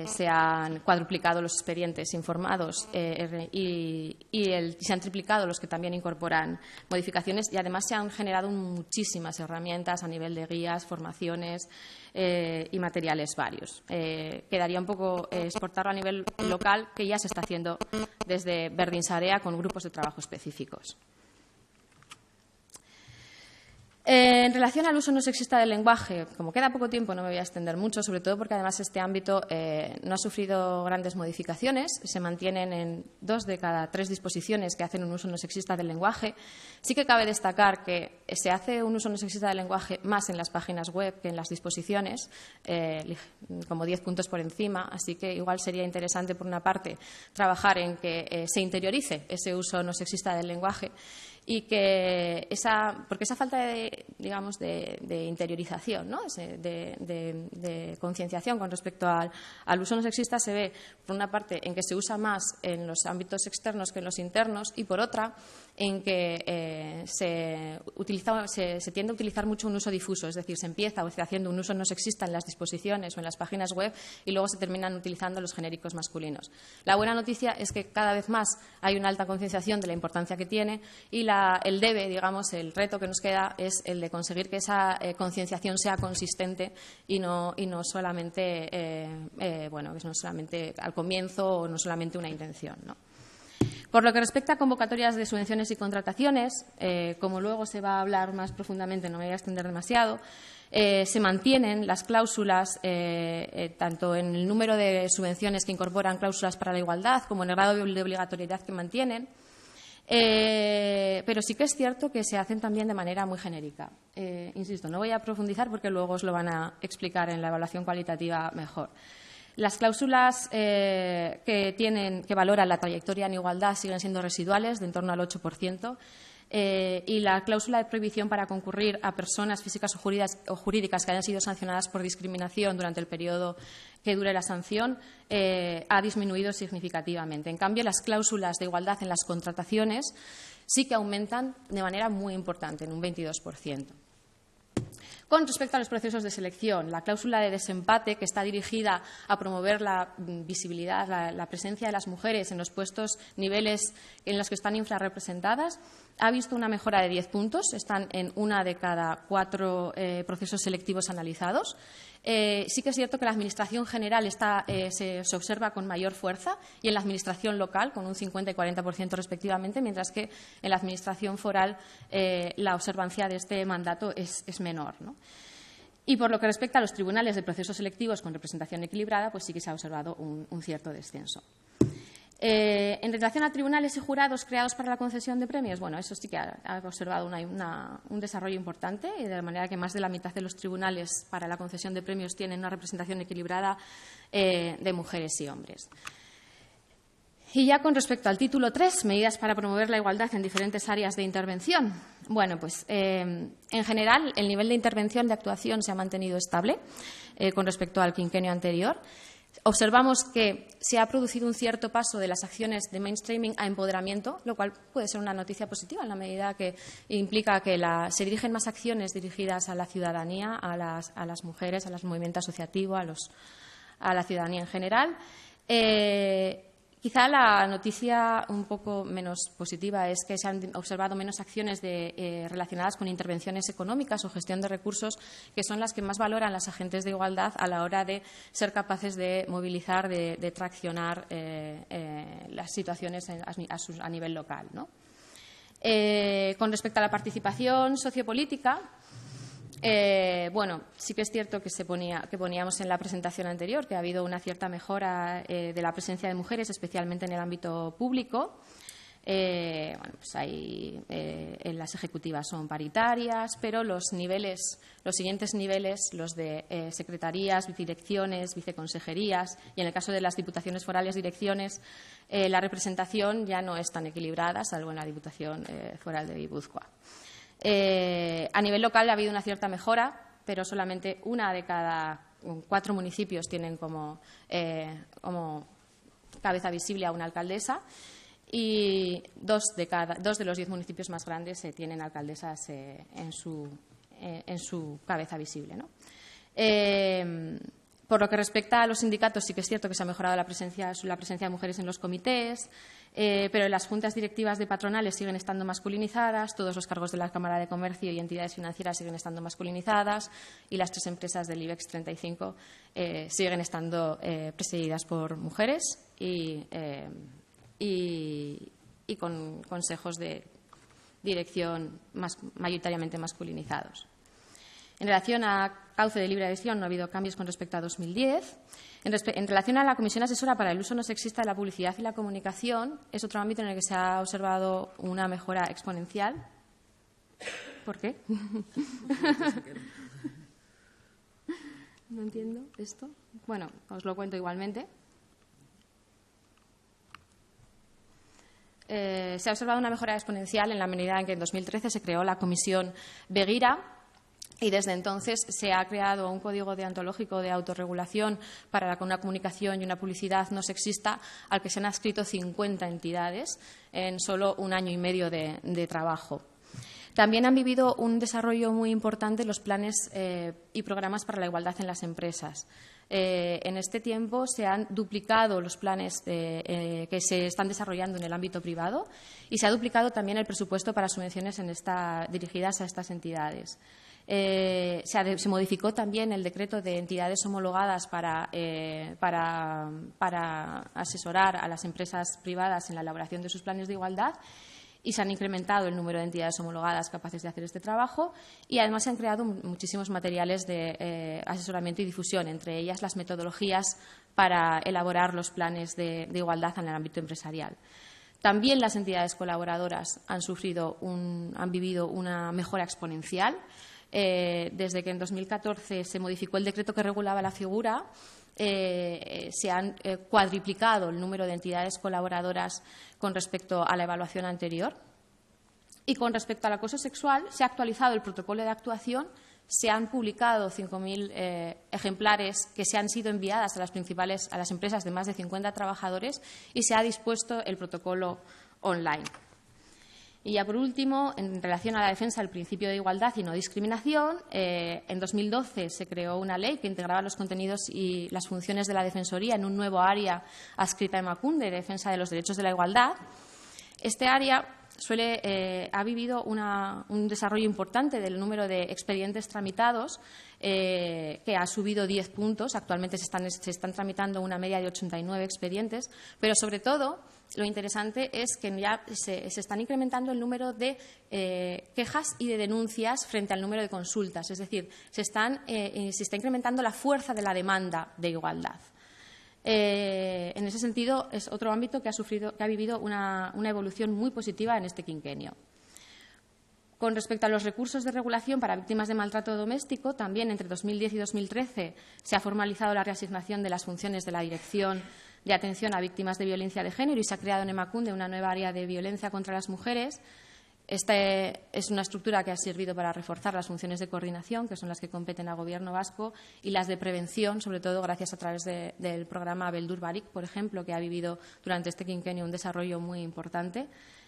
se han cuadruplicado los expedientes informados y se han triplicado los que también incorporan modificaciones, y además se han generado muchísimas herramientas a nivel de guías, formaciones y materiales varios. Quedaría un poco exportarlo a nivel local, que ya se está haciendo desde Berdinsarea con grupos de trabajo específicos. En relación al uso no sexista del lenguaje, como queda poco tiempo no me voy a extender mucho, sobre todo porque además este ámbito no ha sufrido grandes modificaciones, se mantienen en 2 de cada 3 disposiciones que hacen un uso no sexista del lenguaje. Sí que cabe destacar que se hace un uso no sexista del lenguaje más en las páginas web que en las disposiciones, como 10 puntos por encima, así que igual sería interesante, por una parte, trabajar en que se interiorice ese uso no sexista del lenguaje y que porque esa falta de interiorización, ¿no? de concienciación con respecto al uso no sexista se ve, por una parte, en que se usa más en los ámbitos externos que en los internos, y por otra, en que se tiende a utilizar mucho un uso difuso, es decir, se empieza haciendo un uso no sexista en las disposiciones o en las páginas web y luego se terminan utilizando los genéricos masculinos. La buena noticia es que cada vez más hay una alta concienciación de la importancia que tiene, y el debe, digamos, el reto que nos queda es el de conseguir que esa concienciación sea consistente y no solamente que no solamente al comienzo o no solamente una intención, ¿no? Por lo que respecta a convocatorias de subvenciones y contrataciones, como luego se va a hablar más profundamente, no me voy a extender demasiado, se mantienen las cláusulas tanto en el número de subvenciones que incorporan cláusulas para la igualdad como en el grado de obligatoriedad que mantienen. Pero sí que es cierto que se hacen también de manera muy genérica. Insisto, no voy a profundizar porque luego os lo van a explicar en la evaluación cualitativa mejor. Las cláusulas que valoran la trayectoria en igualdad siguen siendo residuales, de en torno al 8%. Y la cláusula de prohibición para concurrir a personas físicas o jurídicas que hayan sido sancionadas por discriminación durante el periodo que dure la sanción ha disminuido significativamente. En cambio, las cláusulas de igualdad en las contrataciones sí que aumentan de manera muy importante, en un 22%. Con respecto a los procesos de selección, la cláusula de desempate, que está dirigida a promover la visibilidad, la presencia de las mujeres en los niveles en los que están infrarrepresentadas, ha visto una mejora de 10 puntos, están en 1 de cada 4 procesos selectivos analizados. Sí que es cierto que la Administración general se observa con mayor fuerza y en la Administración local con un 50 y 40% respectivamente, mientras que en la Administración foral la observancia de este mandato es menor, ¿no? Y por lo que respecta a los tribunales de procesos selectivos con representación equilibrada, pues sí que se ha observado un cierto descenso. En relación a tribunales y jurados creados para la concesión de premios, bueno, eso sí que ha observado un desarrollo importante, y de manera que más de la mitad de los tribunales para la concesión de premios tienen una representación equilibrada de mujeres y hombres. Y ya con respecto al título 3, medidas para promover la igualdad en diferentes áreas de intervención. Bueno, pues en general el nivel de intervención, de actuación, se ha mantenido estable con respecto al quinquenio anterior. Observamos que se ha producido un cierto paso de las acciones de mainstreaming a empoderamiento, lo cual puede ser una noticia positiva en la medida que implica que se dirigen más acciones dirigidas a la ciudadanía, a las mujeres, al movimiento asociativo, a la ciudadanía en general. Quizá la noticia un poco menos positiva es que se han observado menos acciones relacionadas con intervenciones económicas o gestión de recursos, que son las que más valoran las agentes de igualdad a la hora de ser capaces de movilizar, de traccionar las situaciones a nivel local, ¿no? Con respecto a la participación sociopolítica, bueno, sí que es cierto que poníamos en la presentación anterior que ha habido una cierta mejora de la presencia de mujeres, especialmente en el ámbito público. Bueno, pues en las ejecutivas son paritarias, pero los siguientes niveles, los de secretarías, direcciones, viceconsejerías y en el caso de las diputaciones forales, direcciones, la representación ya no es tan equilibrada, salvo en la Diputación Foral de Guipúzcoa. A nivel local ha habido una cierta mejora, pero solamente 1 de cada 4 municipios tienen como cabeza visible a una alcaldesa y 2 de los 10 municipios más grandes tienen alcaldesas en su cabeza visible, ¿no? Por lo que respecta a los sindicatos, sí que es cierto que se ha mejorado la presencia de mujeres en los comités, pero en las juntas directivas de patronales siguen estando masculinizadas, todos los cargos de la Cámara de Comercio y entidades financieras siguen estando masculinizadas y las 3 empresas del IBEX 35 siguen estando presididas por mujeres y con consejos de dirección mayoritariamente masculinizados. En relación a cauce de libre adhesión no ha habido cambios con respecto a 2010. En relación a la Comisión Asesora para el Uso No Sexista de la Publicidad y la Comunicación, es otro ámbito en el que se ha observado una mejora exponencial. ¿Por qué? No entiendo esto. Bueno, os lo cuento igualmente. Se ha observado una mejora exponencial en la medida en que en 2013 se creó la Comisión Begira, y desde entonces se ha creado un código deontológico de autorregulación para una comunicación y una publicidad no sexista al que se han adscrito 50 entidades en solo 1 año y medio de trabajo. También han vivido un desarrollo muy importante los planes y programas para la igualdad en las empresas. En este tiempo se han duplicado los planes que se están desarrollando en el ámbito privado y se ha duplicado también el presupuesto para subvenciones dirigidas a estas entidades. Se modificó también el decreto de entidades homologadas para asesorar a las empresas privadas en la elaboración de sus planes de igualdad y se han incrementado el número de entidades homologadas capaces de hacer este trabajo y además se han creado muchísimos materiales de asesoramiento y difusión, entre ellas las metodologías para elaborar los planes de igualdad en el ámbito empresarial. También las entidades colaboradoras han vivido una mejora exponencial. Desde que en 2014 se modificó el decreto que regulaba la figura, se han cuadriplicado el número de entidades colaboradoras con respecto a la evaluación anterior. Y con respecto al acoso sexual, se ha actualizado el protocolo de actuación, se han publicado 5.000 ejemplares que se han sido enviadas a las empresas de más de 50 trabajadores y se ha dispuesto el protocolo online. Y ya por último, en relación a la defensa del principio de igualdad y no discriminación, en 2012 se creó una ley que integraba los contenidos y las funciones de la Defensoría en un nuevo área adscrita a Emakunde de defensa de los derechos de la igualdad. Este área ha vivido un desarrollo importante del número de expedientes tramitados, que ha subido 10 puntos. Actualmente se están tramitando una media de 89 expedientes, pero sobre todo lo interesante es que ya se están incrementando el número de quejas y de denuncias frente al número de consultas. Es decir, se está incrementando la fuerza de la demanda de igualdad. En ese sentido, es otro ámbito que ha vivido una evolución muy positiva en este quinquenio. Con respecto a los recursos de regulación para víctimas de maltrato doméstico, también entre 2010 y 2013 se ha formalizado la reasignación de las funciones de la Dirección de Atención a Víctimas de Violencia de Género y se ha creado en Emakunde una nueva área de violencia contra las mujeres. Esta es una estructura que ha servido para reforzar las funciones de coordinación, que son las que competen al Gobierno vasco, y las de prevención, sobre todo gracias a través del programa Beldur Barik, por ejemplo, que ha vivido durante este quinquenio un desarrollo muy importante,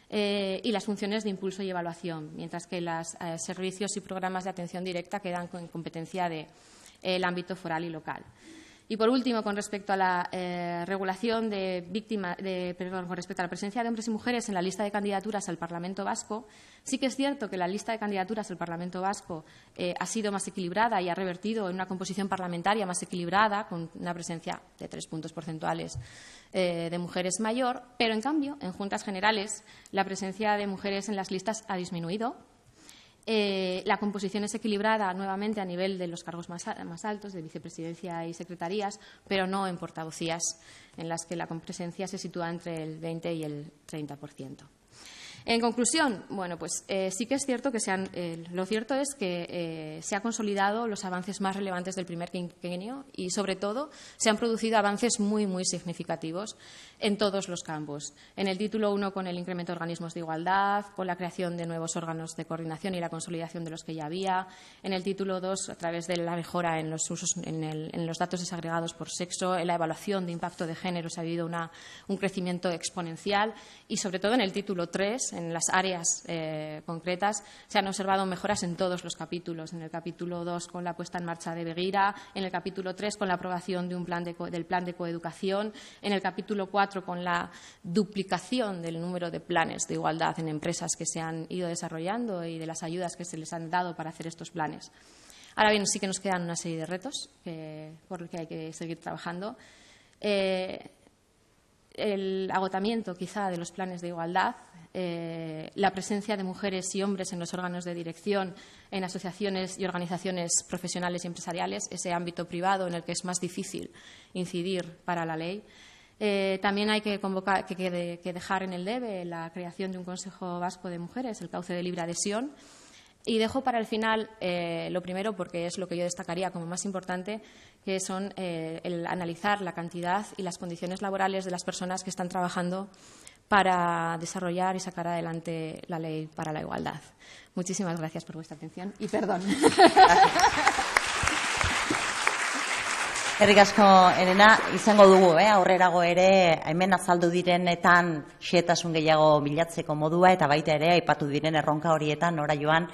y las funciones de impulso y evaluación, mientras que los servicios y programas de atención directa quedan en competencia del ámbito foral y local. Y, por último, con respecto a la regulación con respecto a la presencia de hombres y mujeres en la lista de candidaturas al Parlamento Vasco, sí que es cierto que la lista de candidaturas al Parlamento Vasco ha sido más equilibrada y ha revertido en una composición parlamentaria más equilibrada, con una presencia de 3 puntos porcentuales de mujeres mayor, pero, en cambio, en Juntas Generales la presencia de mujeres en las listas ha disminuido. La composición es equilibrada nuevamente a nivel de los cargos más altos, de vicepresidencia y secretarías, pero no en portavocías, en las que la presencia se sitúa entre el 20 y el 30%. En conclusión, bueno, pues sí que es cierto que lo cierto es que se han consolidado los avances más relevantes del primer quinquenio y, sobre todo, se han producido avances muy, muy significativos en todos los campos. En el título 1, con el incremento de organismos de igualdad, con la creación de nuevos órganos de coordinación y la consolidación de los que ya había. En el título 2, a través de la mejora en los usos, en los datos desagregados por sexo, en la evaluación de impacto de género se ha habido un crecimiento exponencial y, sobre todo, en el título 3, en las áreas concretas, se han observado mejoras en todos los capítulos. En el capítulo 2, con la puesta en marcha de Begira, en el capítulo 3, con la aprobación de del plan de coeducación, en el capítulo 4, con la duplicación del número de planes de igualdad en empresas que se han ido desarrollando y de las ayudas que se les han dado para hacer estos planes. Ahora bien, sí que nos quedan una serie de retos por los que hay que seguir trabajando. El agotamiento, quizá, de los planes de igualdad, la presencia de mujeres y hombres en los órganos de dirección, en asociaciones y organizaciones profesionales y empresariales, ese ámbito privado en el que es más difícil incidir para la ley. También hay que dejar en el debe la creación de un Consejo Vasco de Mujeres, el cauce de libre adhesión. Y dejo para el final lo primero, porque es lo que yo destacaría como más importante, que son el analizar la cantidad y las condiciones laborales de las personas que están trabajando para desarrollar y sacar adelante la ley para la igualdad. Muchísimas gracias por vuestra atención y perdón. Eskerrik asko, Elena, izango dugu, aurrerago ere, hemen azaldu direnetan xehetasun gehiago bilatzeko modua, eta baita ere, aipatu diren erronka horietan, nora joan,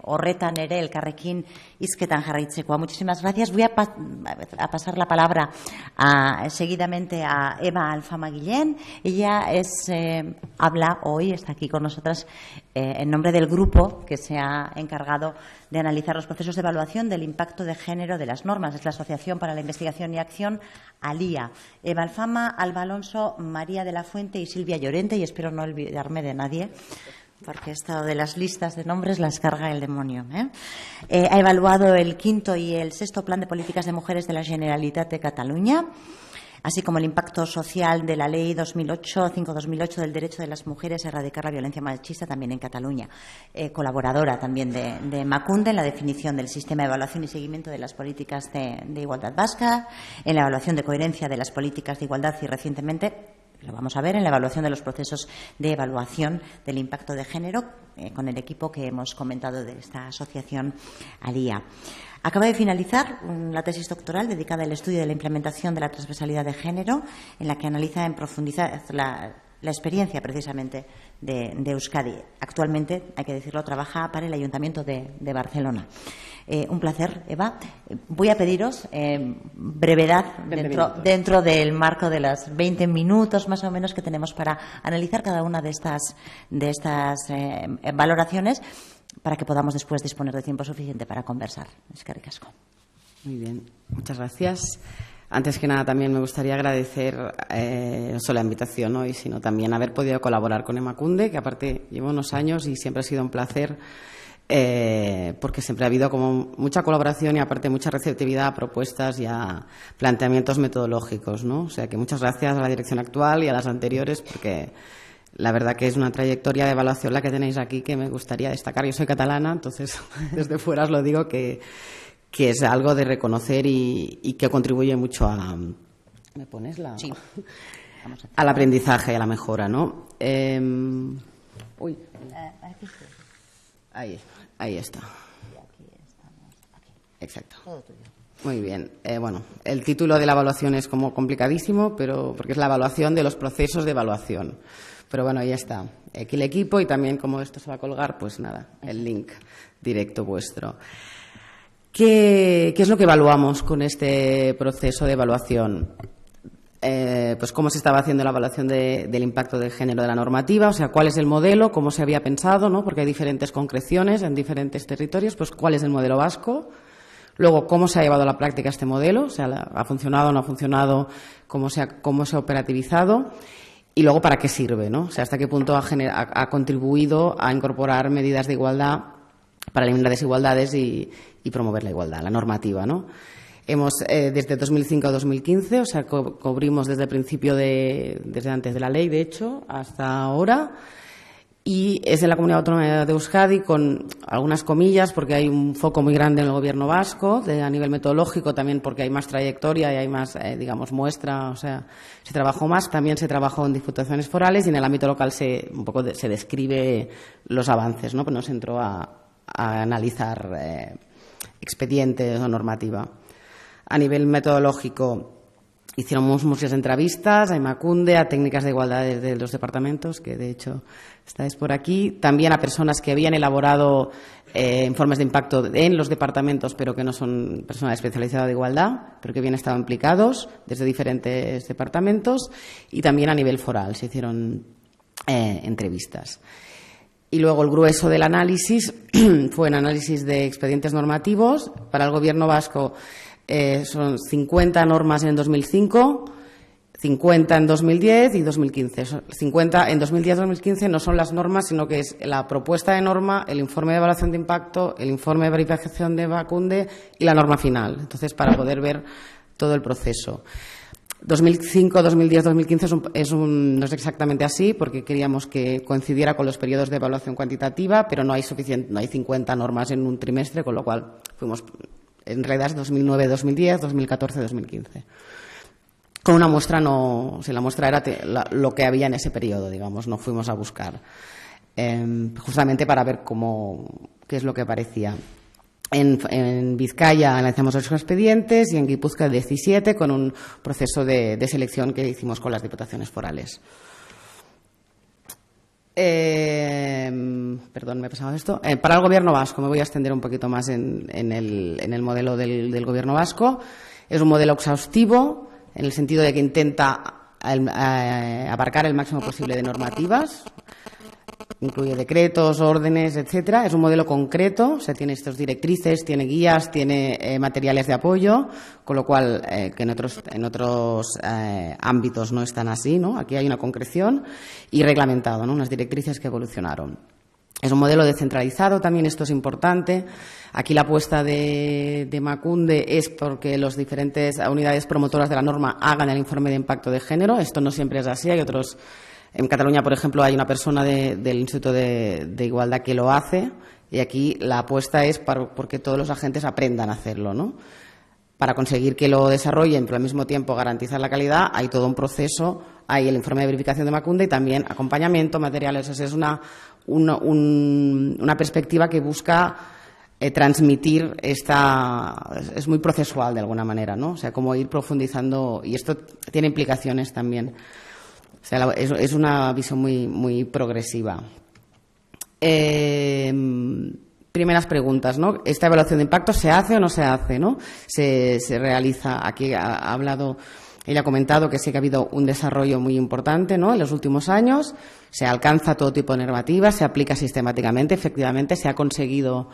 horretan ere elkarrekin hizketan jarraitzekoa. Muchísimas gracias. Voy a pasar la palabra seguidamente a Eva Alfama Guillén. Ella habla hoy, está aquí con nosotras en nombre del grupo que se ha encargado de analizar los procesos de evaluación del impacto de género de las normas. Es la Asociación para la Investigación y Acción, ALIA. Eva Alfama, Alba Alonso, María de la Fuente y Silvia Llorente, y espero no olvidarme de nadie, porque esto de las listas de nombres las carga el demonio. Ha evaluado el 5º y el 6º Plan de Políticas de Mujeres de la Generalitat de Cataluña, así como el impacto social de la Ley 5/2008 del derecho de las mujeres a erradicar la violencia machista también en Cataluña. Colaboradora también de Emakunde en la definición del sistema de evaluación y seguimiento de las políticas de igualdad vasca, en la evaluación de coherencia de las políticas de igualdad y, recientemente, lo vamos a ver en la evaluación de los procesos de evaluación del impacto de género con el equipo que hemos comentado de esta asociación ALIA. Acaba de finalizar la tesis doctoral dedicada al estudio de la implementación de la transversalidad de género, en la que analiza en profundidad la la experiencia precisamente de Euskadi. Actualmente, hay que decirlo, trabaja para el Ayuntamiento de Barcelona. Un placer, Eva. Voy a pediros brevedad dentro del marco de los 20 minutos más o menos que tenemos para analizar cada una de estas valoraciones, para que podamos después disponer de tiempo suficiente para conversar. Eskerrik asko. Muy bien, muchas gracias. Antes que nada, también me gustaría agradecer no solo la invitación hoy, sino también haber podido colaborar con Emakunde, que aparte llevo unos años y siempre ha sido un placer, porque siempre ha habido como mucha colaboración y aparte mucha receptividad a propuestas y a planteamientos metodológicos, ¿no? O sea que muchas gracias a la dirección actual y a las anteriores, porque la verdad que es una trayectoria de evaluación la que tenéis aquí que me gustaría destacar. Yo soy catalana, entonces desde fuera os lo digo que es algo de reconocer y que contribuye mucho a... ¿Me pones la...? Sí. Al aprendizaje, a la mejora, ¿no? Uy. Ahí está. Exacto. Muy bien. Bueno, el título de la evaluación es como complicadísimo, pero porque es la evaluación de los procesos de evaluación. Pero bueno, ahí está. Aquí el equipo y también, como esto se va a colgar, pues nada, el link directo vuestro. ¿Qué es lo que evaluamos con este proceso de evaluación? Pues cómo se estaba haciendo la evaluación del impacto de género de la normativa, o sea, cuál es el modelo, cómo se había pensado, ¿no? Porque hay diferentes concreciones en diferentes territorios, pues cuál es el modelo vasco. Luego, cómo se ha llevado a la práctica este modelo, o sea, ha funcionado o no ha funcionado, cómo se ha operativizado. Y luego, ¿para qué sirve, no? O sea, hasta qué punto ha contribuido a incorporar medidas de igualdad para eliminar desigualdades y promover la igualdad, la normativa, ¿no? Hemos, desde 2005 a 2015, o sea, cubrimos desde el principio desde antes de la ley, de hecho, hasta ahora. Y es en la Comunidad Autónoma de Euskadi, con algunas comillas, porque hay un foco muy grande en el Gobierno vasco, a nivel metodológico también porque hay más trayectoria y hay más, muestra, o sea, se trabajó más. También se trabajó en diputaciones forales y en el ámbito local se describe los avances, ¿no? Pero no se entró a analizar expedientes o normativa. A nivel metodológico, hicimos muchas entrevistas a Emakunde, a técnicas de igualdad de los departamentos, que de hecho estáis por aquí, también a personas que habían elaborado informes de impacto en los departamentos, pero que no son personal especializado de igualdad, pero que habían estado implicados desde diferentes departamentos, y también a nivel foral se hicieron entrevistas. Y luego el grueso del análisis fue un análisis de expedientes normativos. Para el Gobierno vasco son 50 normas en 2005, 50 en 2010 y 2015. 50 en 2010-2015 no son las normas, sino que es la propuesta de norma, el informe de evaluación de impacto, el informe de verificación de Emakunde y la norma final. Entonces, para poder ver todo el proceso. 2005, 2010, 2015 no es exactamente así, porque queríamos que coincidiera con los periodos de evaluación cuantitativa, pero no hay 50 normas en un trimestre, con lo cual fuimos, en realidad es 2009, 2010, 2014, 2015. Con una muestra la muestra era lo que había en ese periodo, digamos, no fuimos a buscar, justamente para ver qué es lo que aparecía. En Vizcaya analizamos 8 expedientes y en Guipúzcoa 17, con un proceso de selección que hicimos con las diputaciones forales. Perdón, me he pasado esto. Para el Gobierno vasco, me voy a extender un poquito más en el modelo del Gobierno vasco. Es un modelo exhaustivo, en el sentido de que intenta abarcar el máximo posible de normativas. Incluye decretos, órdenes, etcétera. Es un modelo concreto, o sea, tiene estas directrices, tiene guías, tiene materiales de apoyo, con lo cual que en otros ámbitos no están así, ¿no? Aquí hay una concreción y reglamentado, ¿no? Unas directrices que evolucionaron. Es un modelo descentralizado, también esto es importante. Aquí la apuesta de Emakunde es porque las diferentes unidades promotoras de la norma hagan el informe de impacto de género. Esto no siempre es así, hay otros. En Cataluña, por ejemplo, hay una persona del Instituto de Igualdad que lo hace, y aquí la apuesta es porque todos los agentes aprendan a hacerlo, ¿no? Para conseguir que lo desarrollen, pero al mismo tiempo garantizar la calidad, hay todo un proceso, hay el informe de verificación de Emakunde y también acompañamiento, materiales. O sea, es una perspectiva que busca transmitir es muy procesual de alguna manera, ¿no? O sea, como ir profundizando, y esto tiene implicaciones también. O sea, es una visión muy progresiva. Primeras preguntas, ¿no? ¿Esta evaluación de impacto se hace o no se hace, ¿no? Se realiza. Aquí ha hablado, ella ha comentado que sí que ha habido un desarrollo muy importante, ¿no? En los últimos años se alcanza todo tipo de normativa, se aplica sistemáticamente, efectivamente se ha conseguido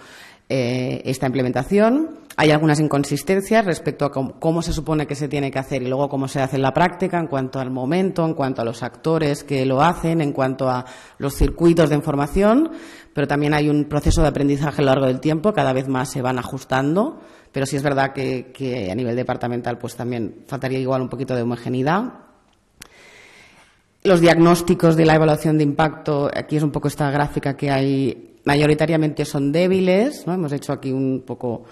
esta implementación. Hay algunas inconsistencias respecto a cómo se supone que se tiene que hacer y luego cómo se hace en la práctica, en cuanto al momento, en cuanto a los actores que lo hacen, en cuanto a los circuitos de información, pero también hay un proceso de aprendizaje a lo largo del tiempo, cada vez más se van ajustando, pero sí es verdad que a nivel departamental pues también faltaría igual un poquito de homogeneidad. Los diagnósticos de la evaluación de impacto, aquí es un poco esta gráfica que hay, mayoritariamente son débiles, ¿no? Hemos hecho aquí un poco.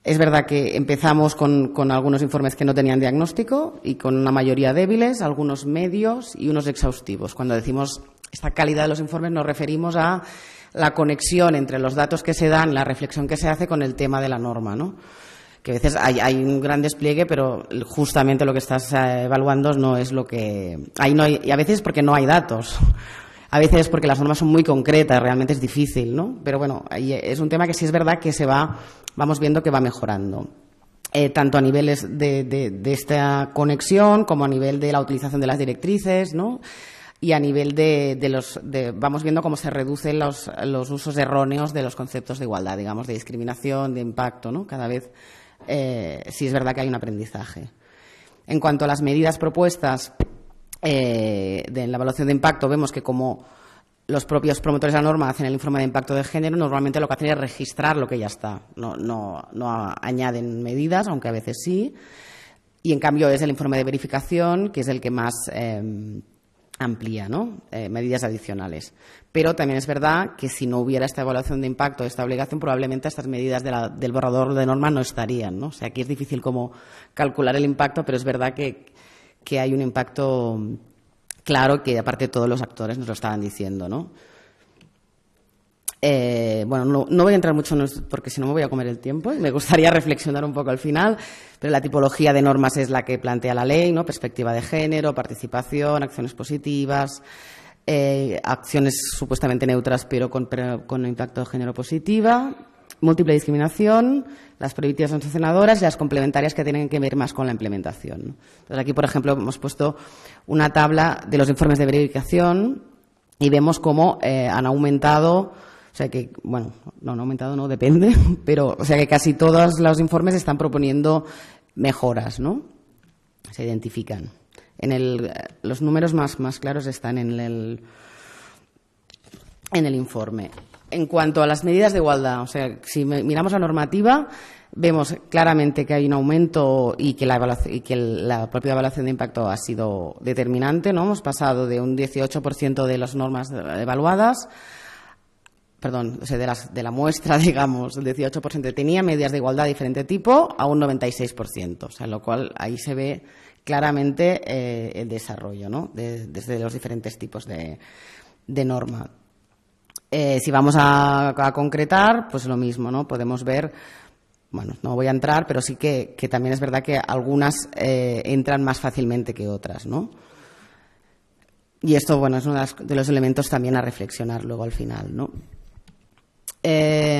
Es verdad que empezamos con algunos informes que no tenían diagnóstico y con una mayoría débiles, algunos medios y unos exhaustivos. Cuando decimos esta calidad de los informes nos referimos a la conexión entre los datos que se dan, la reflexión que se hace con el tema de la norma, ¿no? Que a veces hay un gran despliegue, pero justamente lo que estás evaluando no es lo que. Ahí no hay, y a veces porque no hay datos. A veces porque las normas son muy concretas, realmente es difícil, ¿no? Pero bueno, ahí es un tema que sí es verdad que vamos viendo que va mejorando. Tanto a niveles de esta conexión como a nivel de la utilización de las directrices, ¿no? Y a nivel vamos viendo cómo se reducen los usos erróneos de los conceptos de igualdad, digamos, de discriminación, de impacto, ¿no? Cada vez sí es verdad que hay un aprendizaje. En cuanto a las medidas propuestas de la evaluación de impacto, vemos que como los propios promotores de la norma hacen el informe de impacto de género, normalmente lo que hacen es registrar lo que ya está. No añaden medidas, aunque a veces sí. Y en cambio es el informe de verificación, que es el que más amplía, ¿no? Medidas adicionales. Pero también es verdad que si no hubiera esta evaluación de impacto, esta obligación, probablemente estas medidas del borrador de norma no estarían, ¿no? O sea, aquí es difícil como calcular el impacto, pero es verdad que hay un impacto claro que, aparte, todos los actores nos lo estaban diciendo, ¿no? Bueno, no voy a entrar mucho en esto porque si no me voy a comer el tiempo y me gustaría reflexionar un poco al final, pero la tipología de normas es la que plantea la ley, ¿no? Perspectiva de género, participación, acciones positivas, acciones supuestamente neutras pero con impacto de género positiva, múltiple discriminación, las prohibitivas sancionadoras y las complementarias que tienen que ver más con la implementación, ¿no? Entonces, aquí, por ejemplo, hemos puesto una tabla de los informes de verificación y vemos cómo han aumentado. O sea que, bueno, no han aumentado, no, depende, pero, o sea que casi todos los informes están proponiendo mejoras, ¿no? Se identifican. Los números más claros están en el informe. En cuanto a las medidas de igualdad, o sea, si miramos la normativa, vemos claramente que hay un aumento y que la propia evaluación de impacto ha sido determinante, ¿no? Hemos pasado de un 18% de las normas evaluadas, o sea, de la muestra, digamos, el 18% tenía medidas de igualdad de diferente tipo a un 96%, o sea, lo cual ahí se ve claramente el desarrollo, ¿no? Desde los diferentes tipos de norma. Si vamos a concretar, pues lo mismo, ¿no? Podemos ver, bueno, no voy a entrar, pero sí que también es verdad que algunas entran más fácilmente que otras, ¿no? Y esto, bueno, es uno de los elementos también a reflexionar luego al final, ¿no?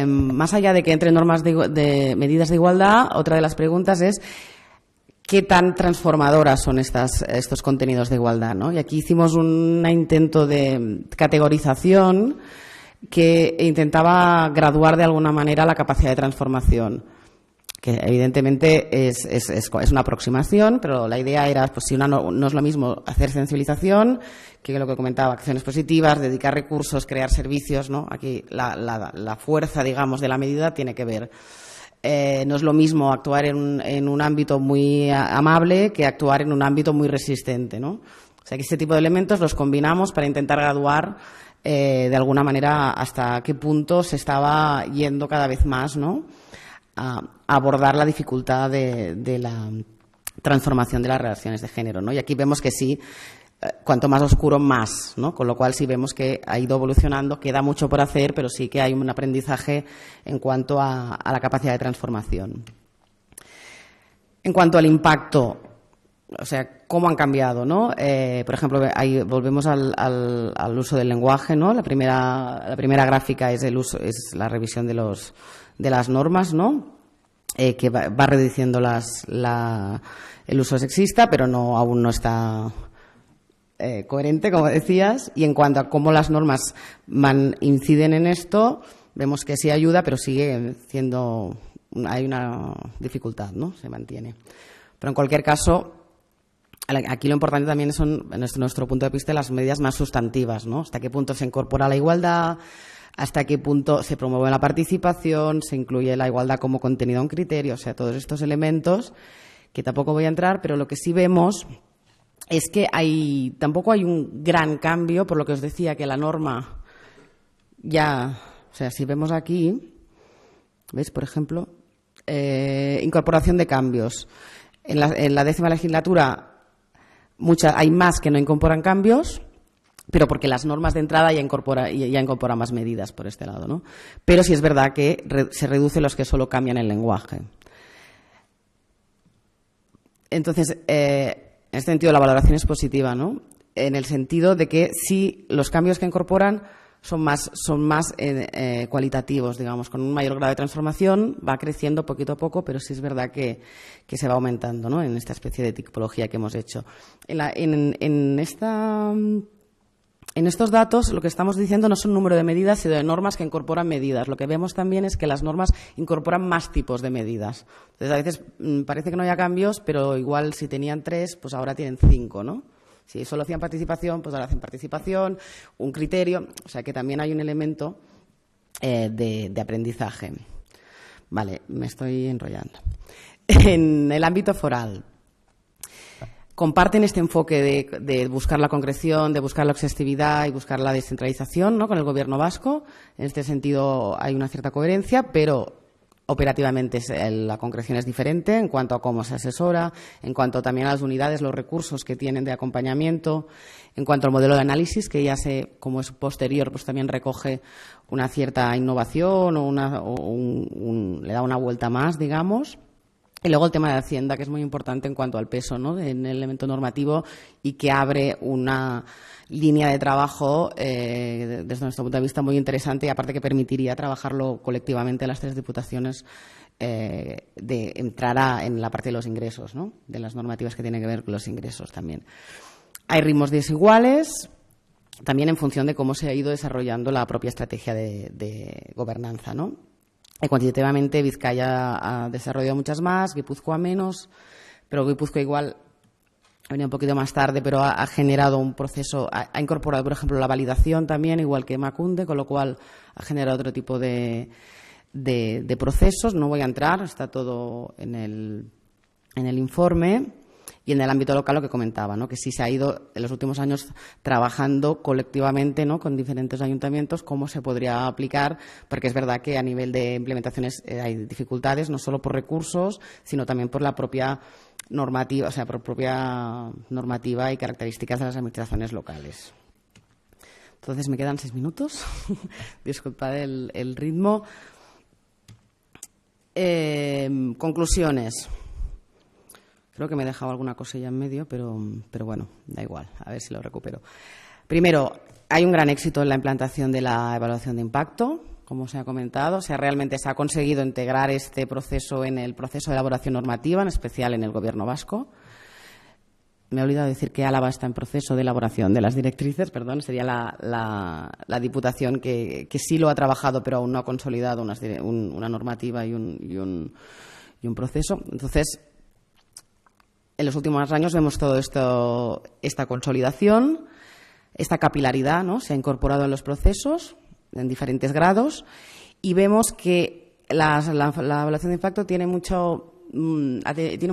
Más allá de que entre normas de medidas de igualdad, otra de las preguntas es qué tan transformadoras son estos contenidos de igualdad, ¿no? Y aquí hicimos un intento de categorización que intentaba graduar de alguna manera la capacidad de transformación, que evidentemente es una aproximación, pero la idea era, pues si no es lo mismo hacer sensibilización que lo que comentaba, acciones positivas, dedicar recursos, crear servicios, ¿no? Aquí la fuerza, digamos, de la medida tiene que ver. No es lo mismo actuar en un ámbito muy amable que actuar en un ámbito muy resistente, ¿no? O sea, que este tipo de elementos los combinamos para intentar graduar de alguna manera hasta qué punto se estaba yendo cada vez más, ¿no?, a abordar la dificultad de la transformación de las relaciones de género, ¿no? Y aquí vemos que sí, cuanto más oscuro, más, ¿no? Con lo cual sí vemos que ha ido evolucionando, queda mucho por hacer, pero sí que hay un aprendizaje en cuanto a la capacidad de transformación. En cuanto al impacto, o sea, cómo han cambiado, ¿no? Por ejemplo, volvemos al uso del lenguaje, ¿no? La primera gráfica es la revisión de las normas, ¿no? Que va reduciendo el uso sexista, pero aún no está coherente, como decías. Y en cuanto a cómo las normas inciden en esto, vemos que sí ayuda, pero sigue siendo, hay una dificultad, ¿no? Se mantiene. Pero en cualquier caso, aquí lo importante también son, desde nuestro punto de vista, las medidas más sustantivas, ¿no? Hasta qué punto se incorpora la igualdad, hasta qué punto se promueve la participación, se incluye la igualdad como contenido a un criterio, o sea, todos estos elementos que tampoco voy a entrar, pero lo que sí vemos es que tampoco hay un gran cambio, por lo que os decía que la norma ya, o sea, si vemos aquí, ¿veis? Por ejemplo, incorporación de cambios. En la 10ª legislatura hay más que no incorporan cambios, pero porque las normas de entrada ya incorporan más medidas por este lado, ¿no? Pero sí es verdad que se reducen los que solo cambian el lenguaje. Entonces, en este sentido, la valoración es positiva, ¿no? En el sentido de que sí, los cambios que incorporan son más cualitativos, digamos, con un mayor grado de transformación, va creciendo poquito a poco, pero sí es verdad que se va aumentando, ¿no? En esta especie de tipología que hemos hecho. En estos datos lo que estamos diciendo no son número de medidas, sino de normas que incorporan medidas. Lo que vemos también es que las normas incorporan más tipos de medidas. Entonces, a veces parece que no haya cambios, pero igual si tenían 3, pues ahora tienen 5, ¿no? Si solo hacían participación, pues ahora hacen participación, un criterio. O sea que también hay un elemento de aprendizaje. Vale, me estoy enrollando. En el ámbito foral, comparten este enfoque de buscar la concreción, de buscar la exhaustividad y buscar la descentralización, ¿no? Con el Gobierno vasco. En este sentido hay una cierta coherencia, pero operativamente la concreción es diferente en cuanto a cómo se asesora, en cuanto también a las unidades, los recursos que tienen de acompañamiento, en cuanto al modelo de análisis, que ya como es posterior, pues también recoge una cierta innovación le da una vuelta más, digamos. Y luego el tema de Hacienda, que es muy importante en cuanto al peso, ¿no? En el elemento normativo y que abre una línea de trabajo desde nuestro punto de vista muy interesante y aparte que permitiría trabajarlo colectivamente las 3 diputaciones de entrar en la parte de los ingresos, ¿no? De las normativas que tienen que ver con los ingresos también. Hay ritmos desiguales también en función de cómo se ha ido desarrollando la propia estrategia de gobernanza, ¿no? Cuantitativamente Vizcaya ha desarrollado muchas más, Guipúzcoa menos, pero Guipúzcoa igual ha venido un poquito más tarde, pero ha generado un proceso, ha incorporado, por ejemplo, la validación también, igual que Emakunde, con lo cual ha generado otro tipo de procesos. No voy a entrar, está todo en el informe. Y en el ámbito local lo que comentaba, ¿no? Que sí se ha ido en los últimos años trabajando colectivamente, ¿no? Con diferentes ayuntamientos cómo se podría aplicar, porque es verdad que a nivel de implementaciones hay dificultades, no solo por recursos, sino también por la propia normativa, o sea, por propia normativa y características de las administraciones locales. Entonces me quedan 6 minutos. Disculpad el ritmo. Conclusiones. Creo que me he dejado alguna cosilla en medio, pero bueno, da igual, a ver si lo recupero. Primero, hay un gran éxito en la implantación de la evaluación de impacto, como se ha comentado. O sea, realmente se ha conseguido integrar este proceso en el proceso de elaboración normativa, en especial en el Gobierno vasco. Me he olvidado decir que Álava está en proceso de elaboración de las directrices, sería la Diputación que sí lo ha trabajado, pero aún no ha consolidado una normativa y un proceso. Entonces, en los últimos años vemos todo esta consolidación, esta capilaridad, ¿no? Se ha incorporado en los procesos en diferentes grados y vemos que la evaluación de impacto tiene un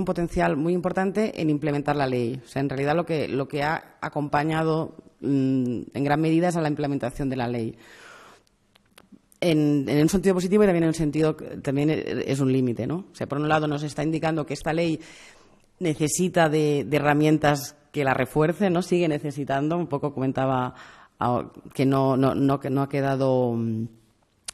potencial muy importante en implementar la ley. O sea, en realidad lo que ha acompañado en gran medida es a la implementación de la ley. En un sentido positivo y también en un sentido también es un límite, ¿no? O sea, por un lado nos está indicando que esta ley necesita de herramientas que la refuercen, ¿no? Sigue necesitando, un poco comentaba que no ha quedado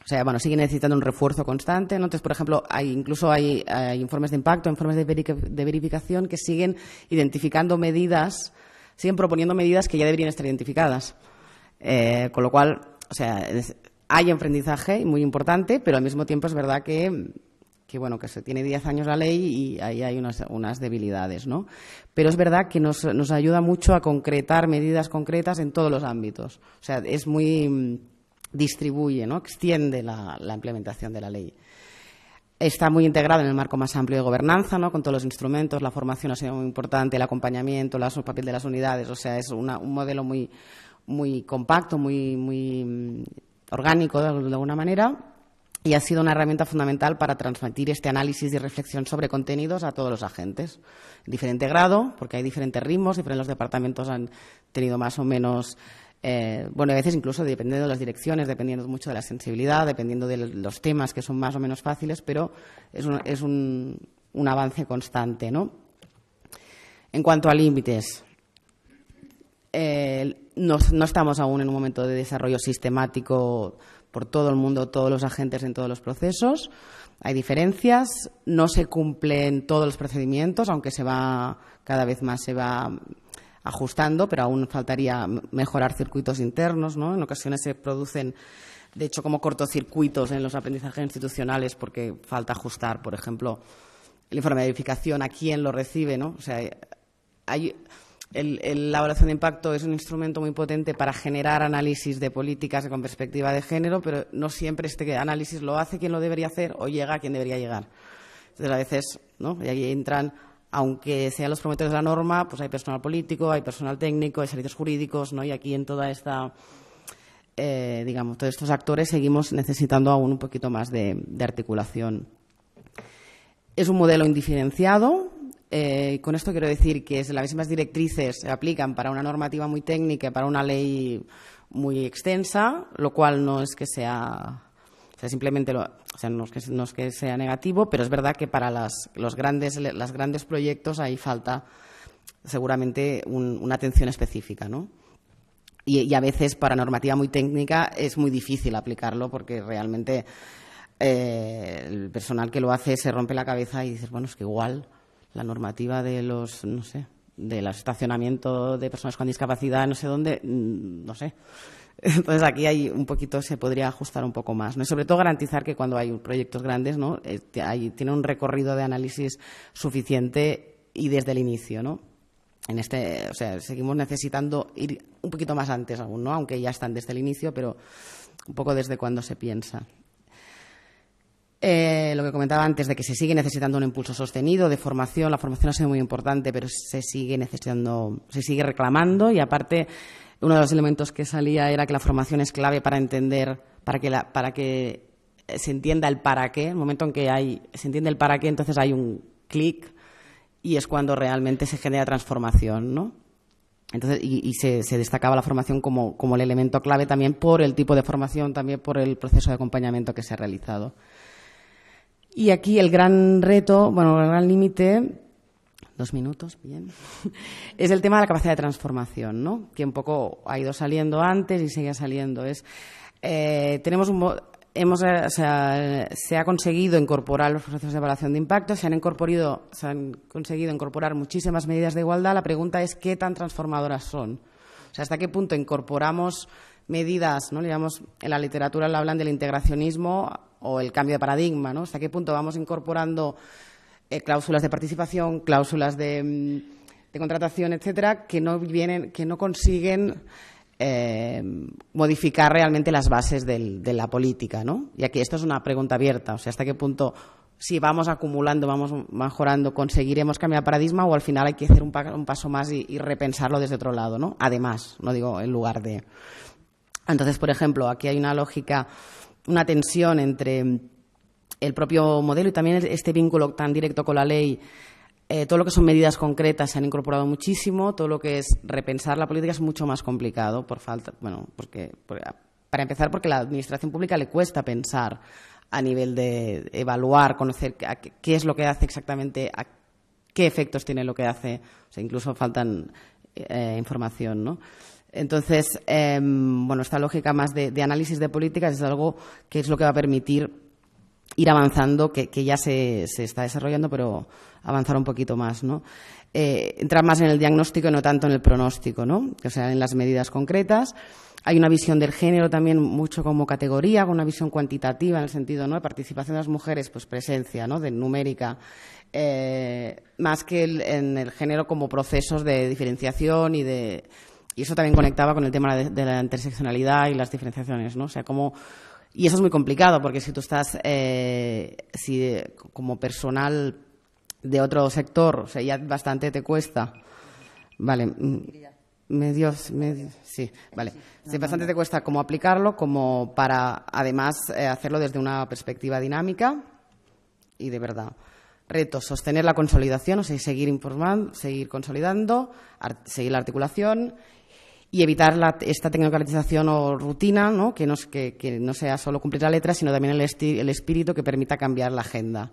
O sea, bueno, sigue necesitando un refuerzo constante, ¿no? Entonces, por ejemplo, incluso hay informes de impacto, informes de verificación que siguen identificando medidas, siguen proponiendo medidas que ya deberían estar identificadas. Con lo cual, o sea, hay aprendizaje muy importante, pero al mismo tiempo es verdad que se tiene 10 años la ley y ahí hay unas debilidades, ¿no? Pero es verdad que nos ayuda mucho a concretar medidas concretas en todos los ámbitos. O sea, es muy distribuye, ¿no? Extiende la implementación de la ley. Está muy integrado en el marco más amplio de gobernanza, ¿no? Con todos los instrumentos, la formación ha sido muy importante, el acompañamiento, el papel de las unidades. O sea, es un modelo muy, muy compacto, muy orgánico de alguna manera, y ha sido una herramienta fundamental para transmitir este análisis y reflexión sobre contenidos a todos los agentes. En diferente grado, porque hay diferentes ritmos, los departamentos han tenido más o menos. A veces incluso dependiendo de las direcciones, dependiendo mucho de la sensibilidad, dependiendo de los temas que son más o menos fáciles, pero es un avance constante, ¿no? En cuanto a límites, no estamos aún en un momento de desarrollo sistemático por todo el mundo, todos los agentes en todos los procesos. Hay diferencias, no se cumplen todos los procedimientos, aunque cada vez más se va ajustando, pero aún faltaría mejorar circuitos internos, ¿no? En ocasiones se producen, de hecho, como cortocircuitos en los aprendizajes institucionales porque falta ajustar, por ejemplo, el informe de verificación, a quién lo recibe, ¿no? O sea, la evaluación de impacto es un instrumento muy potente para generar análisis de políticas con perspectiva de género, pero no siempre este análisis lo hace quien lo debería hacer o llega a quien debería llegar. Entonces, a veces, ¿no? Y ahí entran, aunque sean los promotores de la norma, pues hay personal político, hay personal técnico, hay servicios jurídicos, ¿no? Y aquí en toda esta, todos estos actores seguimos necesitando aún un poquito más de articulación. Es un modelo indiferenciado. Con esto quiero decir que las mismas directrices se aplican para una normativa muy técnica, para una ley muy extensa, lo cual no es que sea. O sea, simplemente no es que sea negativo, pero es verdad que para los grandes proyectos ahí falta seguramente una atención específica, ¿no? Y a veces para normativa muy técnica es muy difícil aplicarlo porque realmente el personal que lo hace se rompe la cabeza y dices, bueno, es que igual la normativa de los estacionamientos de personas con discapacidad, no sé dónde, no sé. Entonces, aquí se podría ajustar un poco más, ¿no? Y sobre todo garantizar que cuando hay proyectos grandes, ¿no? Tiene un recorrido de análisis suficiente y desde el inicio, ¿no? Seguimos necesitando ir un poquito más antes aún, ¿no? Aunque ya están desde el inicio, pero un poco desde cuando se piensa. Lo que comentaba antes de que se sigue necesitando un impulso sostenido de formación. La formación ha sido muy importante, pero se sigue reclamando y aparte uno de los elementos que salía era que la formación es clave para entender, para que se entienda el para qué. En el momento en que se entiende el para qué, entonces hay un clic y es cuando realmente se genera transformación, ¿no? Entonces, se destacaba la formación como el elemento clave también por el tipo de formación, también por el proceso de acompañamiento que se ha realizado. Y aquí el gran reto, el gran límite, 2 minutos, bien, es el tema de la capacidad de transformación, ¿no? Que un poco ha ido saliendo antes y sigue saliendo. Se ha conseguido incorporar los procesos de evaluación de impacto, se han conseguido incorporar muchísimas medidas de igualdad. La pregunta es qué tan transformadoras son. O sea, hasta qué punto incorporamos medidas, ¿no? Digamos, en la literatura lo hablan del integracionismo o el cambio de paradigma, ¿no? Hasta qué punto vamos incorporando cláusulas de participación, cláusulas de contratación, etcétera, que no consiguen modificar realmente las bases de la política, ¿no? Y aquí esto es una pregunta abierta, o sea, hasta qué punto, si vamos acumulando, vamos mejorando, conseguiremos cambiar paradigma o al final hay que hacer un paso más y repensarlo desde otro lado, ¿no? Además, no digo en lugar de. Entonces, por ejemplo, aquí hay una tensión entre el propio modelo y también este vínculo tan directo con la ley. Todo lo que son medidas concretas se han incorporado muchísimo, todo lo que es repensar la política es mucho más complicado para empezar porque a la administración pública le cuesta pensar a nivel de evaluar, conocer qué es lo que hace exactamente, qué efectos tiene lo que hace, o sea, incluso faltan información, ¿no? Entonces, bueno, esta lógica más de análisis de políticas es algo que es lo que va a permitir ir avanzando, que ya se está desarrollando, pero avanzar un poquito más, ¿no? Entrar más en el diagnóstico y no tanto en el pronóstico, ¿no? O sea, en las medidas concretas. Hay una visión del género también mucho como categoría, con una visión cuantitativa en el sentido, ¿no?, de participación de las mujeres, pues presencia, ¿no?, de numérica, más que en el género como procesos de diferenciación y eso también conectaba con el tema de la interseccionalidad y las diferenciaciones, ¿no? O sea, y eso es muy complicado porque si tú estás como personal de otro sector, o sea, ya bastante te cuesta. Vale. Sí, vale. Sí, bastante te cuesta como aplicarlo, como para, además, hacerlo desde una perspectiva dinámica y de verdad. Retos, sostener la consolidación, o sea, seguir informando, seguir consolidando, seguir la articulación y evitar esta tecnocratización o rutina, ¿no?, que no sea solo cumplir la letra, sino también el espíritu que permita cambiar la agenda.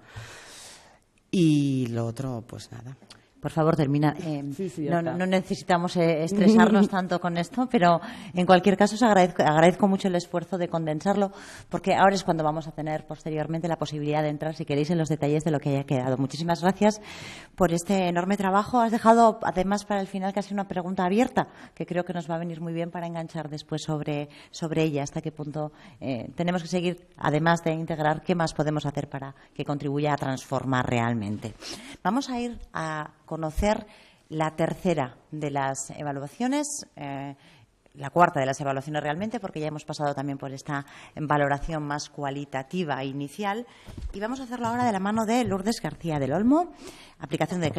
Y lo otro, pues nada. Por favor, termina. Sí, no necesitamos estresarnos tanto con esto, pero en cualquier caso os agradezco mucho el esfuerzo de condensarlo, porque ahora es cuando vamos a tener posteriormente la posibilidad de entrar, si queréis, en los detalles de lo que haya quedado. Muchísimas gracias por este enorme trabajo. Has dejado, además, para el final casi una pregunta abierta, que creo que nos va a venir muy bien para enganchar después sobre ella, hasta qué punto tenemos que seguir, además de integrar, qué más podemos hacer para que contribuya a transformar realmente. Vamos a ir a conocer la tercera de las evaluaciones, la cuarta de las evaluaciones realmente, porque ya hemos pasado también por esta valoración más cualitativa inicial, y vamos a hacerlo ahora de la mano de Lourdes García del Olmo, aplicación de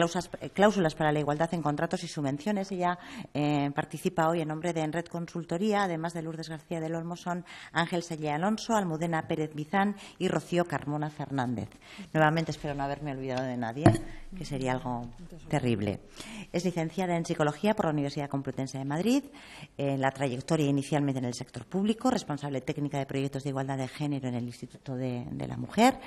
cláusulas para la igualdad en contratos y subvenciones. Ella participa hoy en nombre de Enred Consultoría. Además de Lourdes García del Olmo, son Ángel Selle Alonso, Almudena Pérez Bizán y Rocío Carmona Fernández. Nuevamente espero no haberme olvidado de nadie, que sería algo terrible. Es licenciada en Psicología por la Universidad Complutense de Madrid, la trayectoria inicialmente en el sector público, responsable técnica de proyectos de igualdad de género en el Instituto de la Mujer,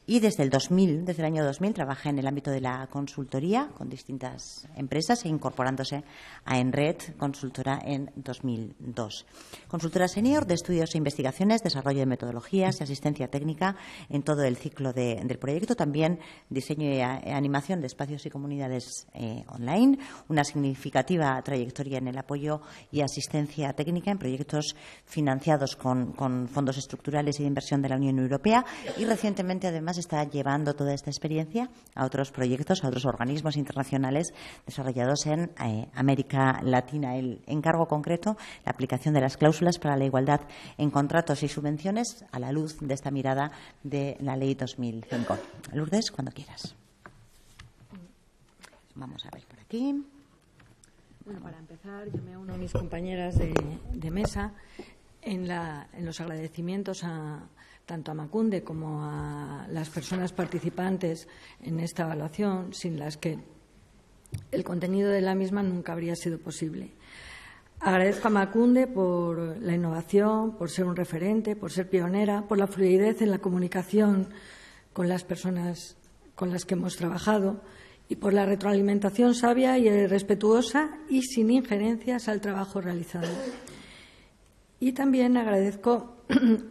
y desde el año 2000 trabaja en el ámbito de la consultoría con distintas empresas e incorporándose a Enred Consultora en 2002. Consultora senior de estudios e investigaciones, desarrollo de metodologías y asistencia técnica en todo el ciclo del proyecto, también diseño y animación de espacios y comunidades online, una significativa trayectoria en el apoyo y asistencia técnica en proyectos financiados con fondos estructurales y de inversión de la Unión Europea, y recientemente además está llevando toda esta experiencia a otros proyectos, a otros organismos internacionales desarrollados en América Latina. El encargo concreto, la aplicación de las cláusulas para la igualdad en contratos y subvenciones a la luz de esta mirada de la Ley 2005. Lourdes, cuando quieras. Vamos a ver por aquí. Bueno, para empezar, yo me uno a mis compañeras de mesa en los agradecimientos tanto a Emakunde como a las personas participantes en esta evaluación, sin las que el contenido de la misma nunca habría sido posible. Agradezco a Emakunde por la innovación, por ser un referente, por ser pionera, por la fluidez en la comunicación con las personas con las que hemos trabajado y por la retroalimentación sabia y respetuosa y sin injerencias al trabajo realizado. Y también agradezco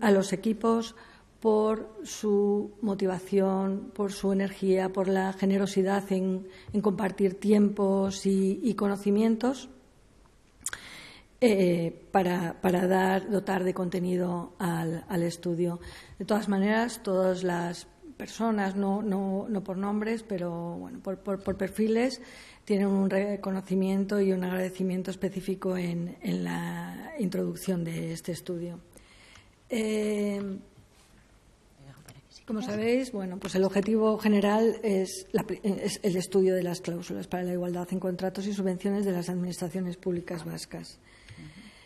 a los equipos por su motivación, por su energía, por la generosidad en compartir tiempos y conocimientos para dotar de contenido al estudio. De todas maneras, todas las personas, no por nombres, pero bueno, por perfiles, tienen un reconocimiento y un agradecimiento específico en la introducción de este estudio. Como sabéis, bueno, pues el objetivo general es el estudio de las cláusulas para la igualdad en contratos y subvenciones de las administraciones públicas vascas.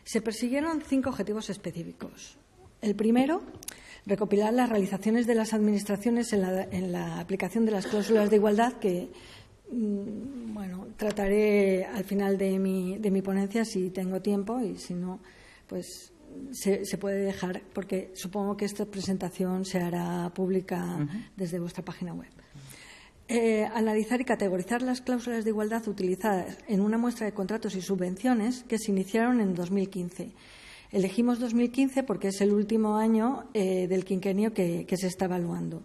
Se persiguieron 5 objetivos específicos. El primero, recopilar las realizaciones de las administraciones en la aplicación de las cláusulas de igualdad, que bueno, trataré al final de mi ponencia si tengo tiempo, y si no, pues se puede dejar, porque supongo que esta presentación se hará pública desde vuestra página web. analizar y categorizar las cláusulas de igualdad utilizadas en una muestra de contratos y subvenciones que se iniciaron en 2015. Elegimos 2015 porque es el último año del quinquenio que se está evaluando.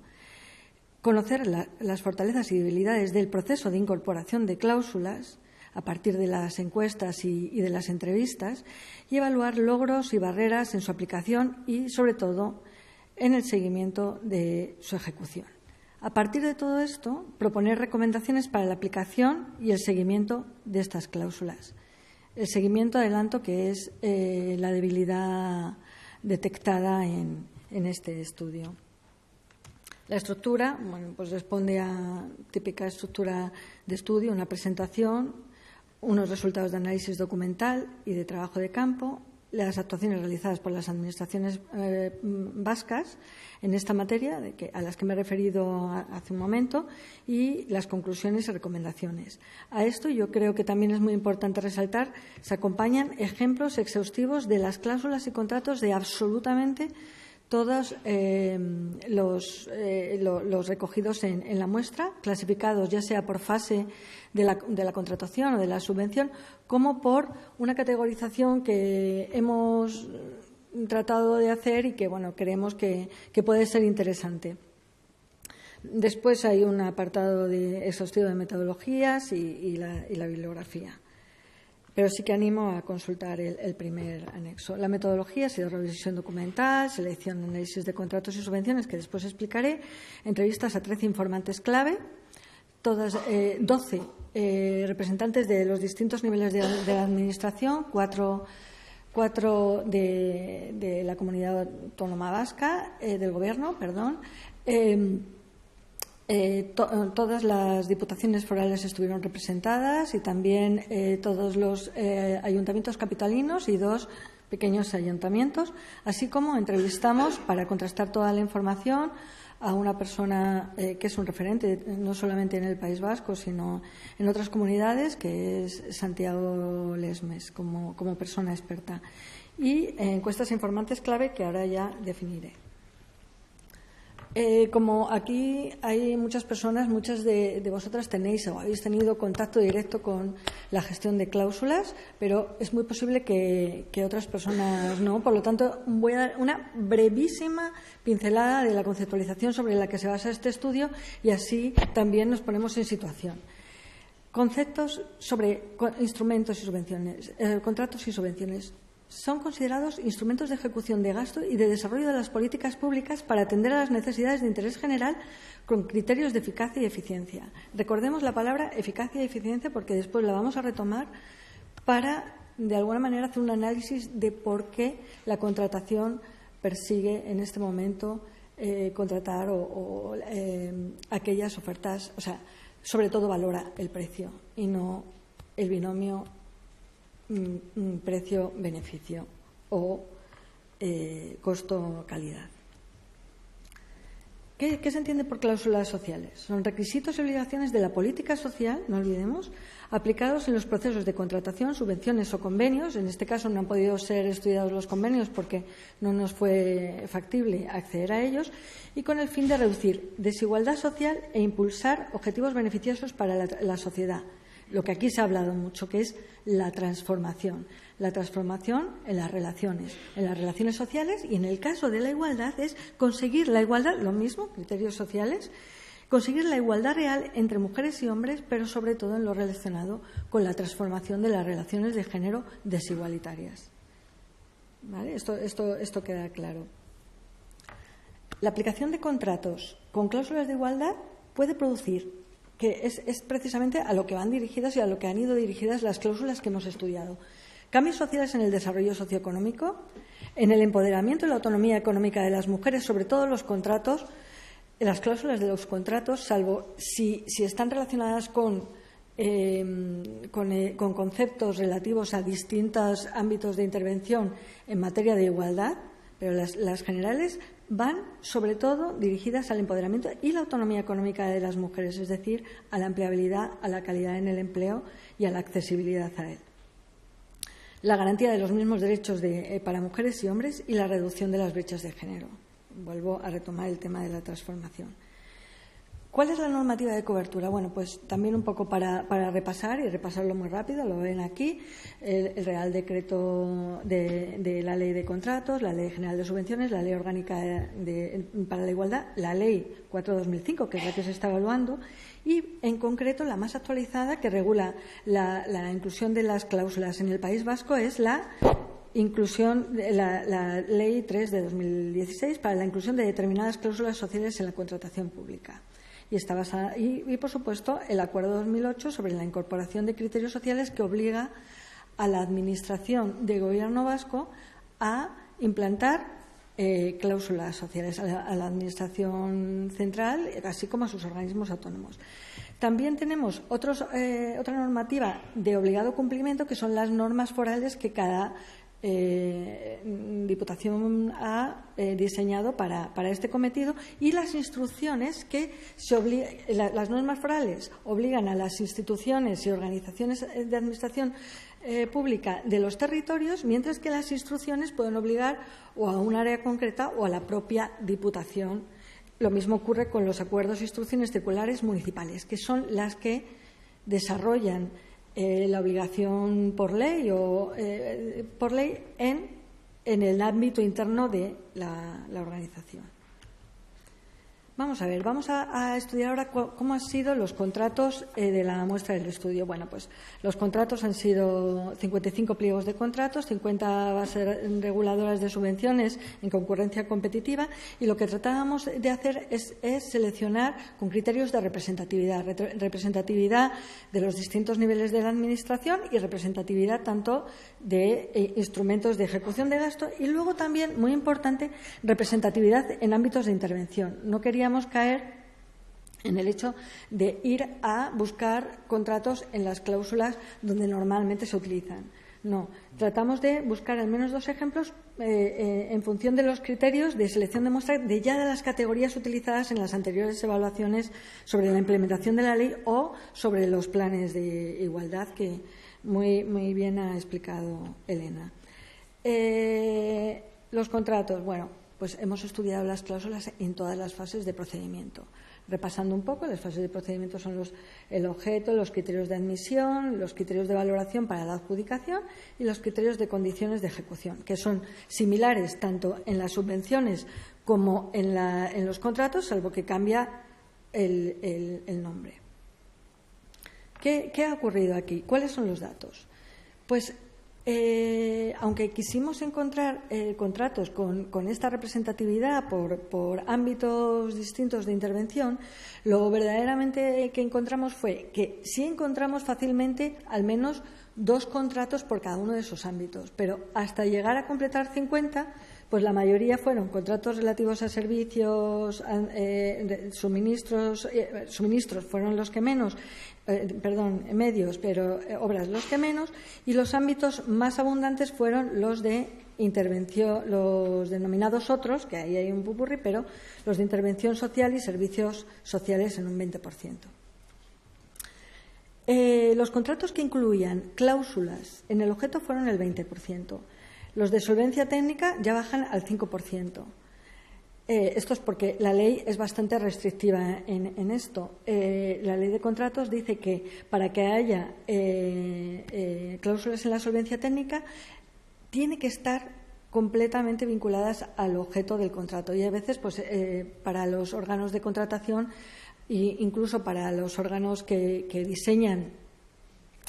Conocer las fortalezas y debilidades del proceso de incorporación de cláusulas a partir de las encuestas y de las entrevistas y evaluar logros y barreras en su aplicación y, sobre todo, en el seguimiento de su ejecución. A partir de todo esto, proponer recomendaciones para la aplicación y el seguimiento de estas cláusulas. El seguimiento, adelanto, que es la debilidad detectada en este estudio. La estructura, bueno, pues responde a típica estructura de estudio, una presentación, unos resultados de análisis documental y de trabajo de campo, las actuaciones realizadas por las administraciones vascas en esta materia, a las que me he referido hace un momento, y las conclusiones y recomendaciones. A esto yo creo que también es muy importante resaltar, se acompañan ejemplos exhaustivos de las cláusulas y contratos de absolutamente todos los recogidos en la muestra, clasificados ya sea por fase de la contratación o de la subvención, como por una categorización que hemos tratado de hacer y que creemos que puede ser interesante. Después hay un apartado exhaustivo de metodologías y la bibliografía. Pero sí que animo a consultar el primer anexo. La metodología ha sido revisión documental, selección de análisis de contratos y subvenciones, que después explicaré, entrevistas a 13 informantes clave, 12 representantes de los distintos niveles de la Administración, 4 de la Comunidad Autónoma Vasca, del Gobierno, perdón. Todas las diputaciones forales estuvieron representadas y también todos los ayuntamientos capitalinos y 2 pequeños ayuntamientos, así como entrevistamos para contrastar toda la información a una persona que es un referente no solamente en el País Vasco, sino en otras comunidades, que es Santiago Lesmes, como persona experta. Y encuestas informantes clave que ahora ya definiré. Como aquí hay muchas personas, muchas de vosotras tenéis o habéis tenido contacto directo con la gestión de cláusulas, pero es muy posible que otras personas no. Por lo tanto, voy a dar una brevísima pincelada de la conceptualización sobre la que se basa este estudio y así también nos ponemos en situación. Conceptos sobre instrumentos y subvenciones, contratos y subvenciones. Son considerados instrumentos de ejecución de gasto y de desarrollo de las políticas públicas para atender a las necesidades de interés general con criterios de eficacia y eficiencia. Recordemos la palabra eficacia y eficiencia porque después la vamos a retomar para, de alguna manera, hacer un análisis de por qué la contratación persigue en este momento contratar o aquellas ofertas, o sea, sobre todo valora el precio y no el binomio precio-beneficio o costo-calidad. ¿Qué se entiende por cláusulas sociales? Son requisitos y obligaciones de la política social, no olvidemos, aplicados en los procesos de contratación, subvenciones o convenios. En este caso no han podido ser estudiados los convenios porque no nos fue factible acceder a ellos, y con el fin de reducir desigualdad social e impulsar objetivos beneficiosos para la sociedad. Lo que aquí se ha hablado mucho, que es la transformación en las relaciones sociales, y en el caso de la igualdad es conseguir la igualdad, lo mismo, criterios sociales, conseguir la igualdad real entre mujeres y hombres, pero sobre todo en lo relacionado con la transformación de las relaciones de género desigualitarias. ¿Vale? Esto queda claro. La aplicación de contratos con cláusulas de igualdad puede producir, que es precisamente a lo que van dirigidas y a lo que han ido dirigidas las cláusulas que hemos estudiado. Cambios sociales en el desarrollo socioeconómico, en el empoderamiento y la autonomía económica de las mujeres, sobre todo los contratos, las cláusulas de los contratos, salvo si están relacionadas con conceptos relativos a distintos ámbitos de intervención en materia de igualdad, pero las generales van sobre todo dirigidas al empoderamiento y la autonomía económica de las mujeres, es decir, a la empleabilidad, a la calidad en el empleo y a la accesibilidad a él. La garantía de los mismos derechos para mujeres y hombres y la reducción de las brechas de género. Vuelvo a retomar el tema de la transformación. ¿Cuál es la normativa de cobertura? Bueno, pues también un poco para repasar y repasarlo muy rápido, lo ven aquí, el Real Decreto de la Ley de Contratos, la Ley General de Subvenciones, la Ley Orgánica para la Igualdad, la Ley 4/2005, que es la que se está evaluando, y en concreto la más actualizada que regula la inclusión de las cláusulas en el País Vasco es la Ley 3 de 2016 para la inclusión de determinadas cláusulas sociales en la contratación pública. Y está basada, y por supuesto, el Acuerdo 2008 sobre la incorporación de criterios sociales que obliga a la Administración de Gobierno vasco a implantar cláusulas sociales, a la Administración central, así como a sus organismos autónomos. También tenemos otra normativa de obligado cumplimiento, que son las normas forales que cada Diputación ha diseñado para este cometido, y las instrucciones que las normas forales obligan a las instituciones y organizaciones de administración pública de los territorios, mientras que las instrucciones pueden obligar o a un área concreta o a la propia Diputación. Lo mismo ocurre con los acuerdos e instrucciones circulares municipales, que son las que desarrollan la obligación por ley en el ámbito interno de la organización. Vamos a ver, vamos a estudiar ahora cómo han sido los contratos de la muestra del estudio. Bueno, pues los contratos han sido 55 pliegos de contratos, 50 bases reguladoras de subvenciones en concurrencia competitiva, y lo que tratábamos de hacer es seleccionar con criterios de representatividad de los distintos niveles de la Administración y representatividad tanto de instrumentos de ejecución de gasto, y luego también, muy importante, representatividad en ámbitos de intervención. No queríamos caer en el hecho de ir a buscar contratos en las cláusulas donde normalmente se utilizan. No, tratamos de buscar al menos 2 ejemplos en función de los criterios de selección de muestra de las categorías utilizadas en las anteriores evaluaciones sobre la implementación de la ley o sobre los planes de igualdad que muy bien ha explicado Elena. Los contratos, bueno, pues hemos estudiado las cláusulas en todas las fases de procedimiento. Repasando un poco, las fases de procedimiento son el objeto, los criterios de admisión, los criterios de valoración para la adjudicación y los criterios de condiciones de ejecución, que son similares tanto en las subvenciones como en los contratos, salvo que cambia el nombre. ¿Qué ha ocurrido aquí? ¿Cuáles son los datos? Pues aunque quisimos encontrar contratos con esta representatividad por ámbitos distintos de intervención, lo verdaderamente que encontramos fue que sí encontramos fácilmente al menos 2 contratos por cada uno de esos ámbitos, pero hasta llegar a completar 50, pues la mayoría fueron contratos relativos a servicios, suministros fueron los que menos, medios, pero obras los que menos, y los ámbitos más abundantes fueron los de intervención, los denominados otros, que ahí hay un pupurrí, pero los de intervención social y servicios sociales en un 20%. Los contratos que incluían cláusulas en el objeto fueron el 20%. Los de solvencia técnica ya bajan al 5%. Esto es porque la ley es bastante restrictiva en esto. La ley de contratos dice que para que haya cláusulas en la solvencia técnica tiene que estar completamente vinculadas al objeto del contrato. Y a veces, pues, para los órganos de contratación e incluso para los órganos que diseñan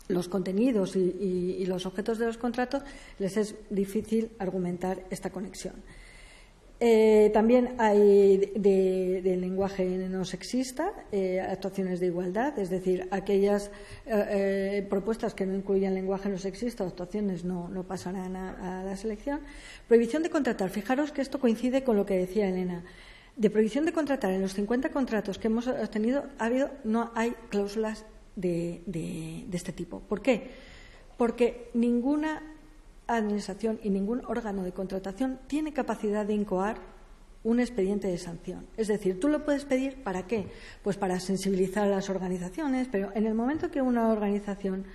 los contenidos y los objetos de los contratos, les es difícil argumentar esta conexión. También hay de lenguaje no sexista, actuaciones de igualdad, es decir, aquellas propuestas que no incluyan lenguaje no sexista o actuaciones no pasarán a la selección. Prohibición de contratar. Fijaros que esto coincide con lo que decía Elena. De prohibición de contratar, en los 50 contratos que hemos obtenido no hay cláusulas de este tipo. ¿Por qué? Porque ninguna administración y ningún órgano de contratación tiene capacidad de incoar un expediente de sanción. Es decir, tú lo puedes pedir, ¿para qué? Pues para sensibilizar a las organizaciones, pero en el momento que una organización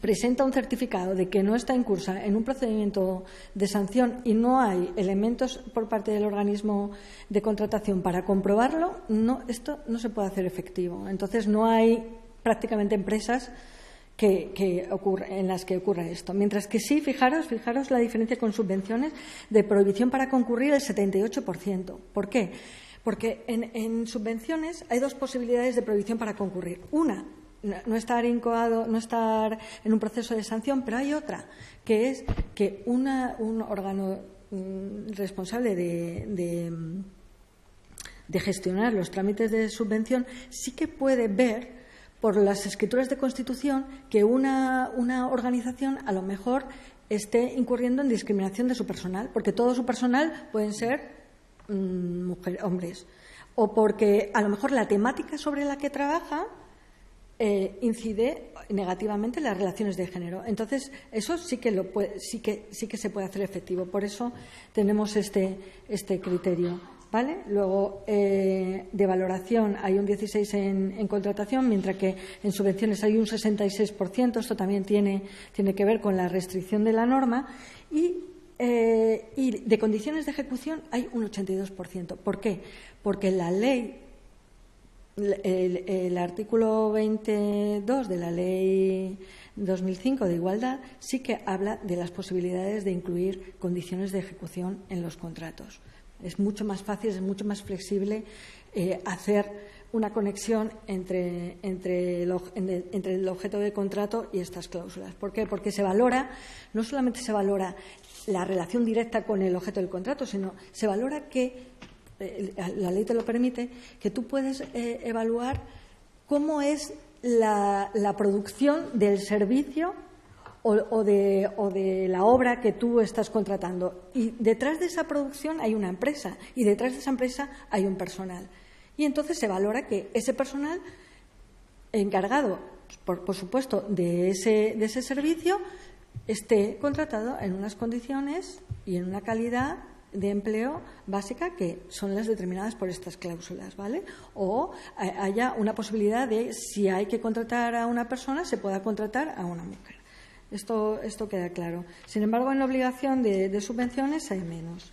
presenta un certificado de que no está incursa en un procedimiento de sanción y no hay elementos por parte del organismo de contratación para comprobarlo, esto no se puede hacer efectivo. Entonces, no hay prácticamente empresas en las que ocurra esto. Mientras que sí, fijaros la diferencia con subvenciones de prohibición para concurrir el 78%. ¿Por qué? Porque en subvenciones hay dos posibilidades de prohibición para concurrir. Una, no estar incoado, no estar en un proceso de sanción, pero hay otra, que es que un órgano responsable de gestionar los trámites de subvención sí que puede ver por las escrituras de constitución que una organización a lo mejor esté incurriendo en discriminación de su personal, porque todo su personal pueden ser hombres, o porque a lo mejor la temática sobre la que trabaja incide negativamente en las relaciones de género. Entonces, eso sí que se puede hacer efectivo. Por eso tenemos este criterio, ¿vale? Luego, de valoración hay un 16% en contratación, mientras que en subvenciones hay un 66%. Esto también tiene que ver con la restricción de la norma. Y de condiciones de ejecución hay un 82%. ¿Por qué? Porque la ley, el artículo 22 de la Ley 2005 de Igualdad sí que habla de las posibilidades de incluir condiciones de ejecución en los contratos. Es mucho más fácil, es mucho más flexible hacer una conexión entre el objeto de contrato y estas cláusulas. ¿Por qué? Porque no solamente se valora la relación directa con el objeto del contrato, sino se valora que la ley te lo permite, que tú puedes evaluar cómo es la producción del servicio o de la obra que tú estás contratando. Y detrás de esa producción hay una empresa y detrás de esa empresa hay un personal. Y entonces se valora que ese personal encargado, por supuesto, de ese servicio esté contratado en unas condiciones y en una calidad de empleo básica que son las determinadas por estas cláusulas, ¿vale? O haya una posibilidad de, si hay que contratar a una persona, se pueda contratar a una mujer. Esto queda claro. Sin embargo, en la obligación de subvenciones hay menos.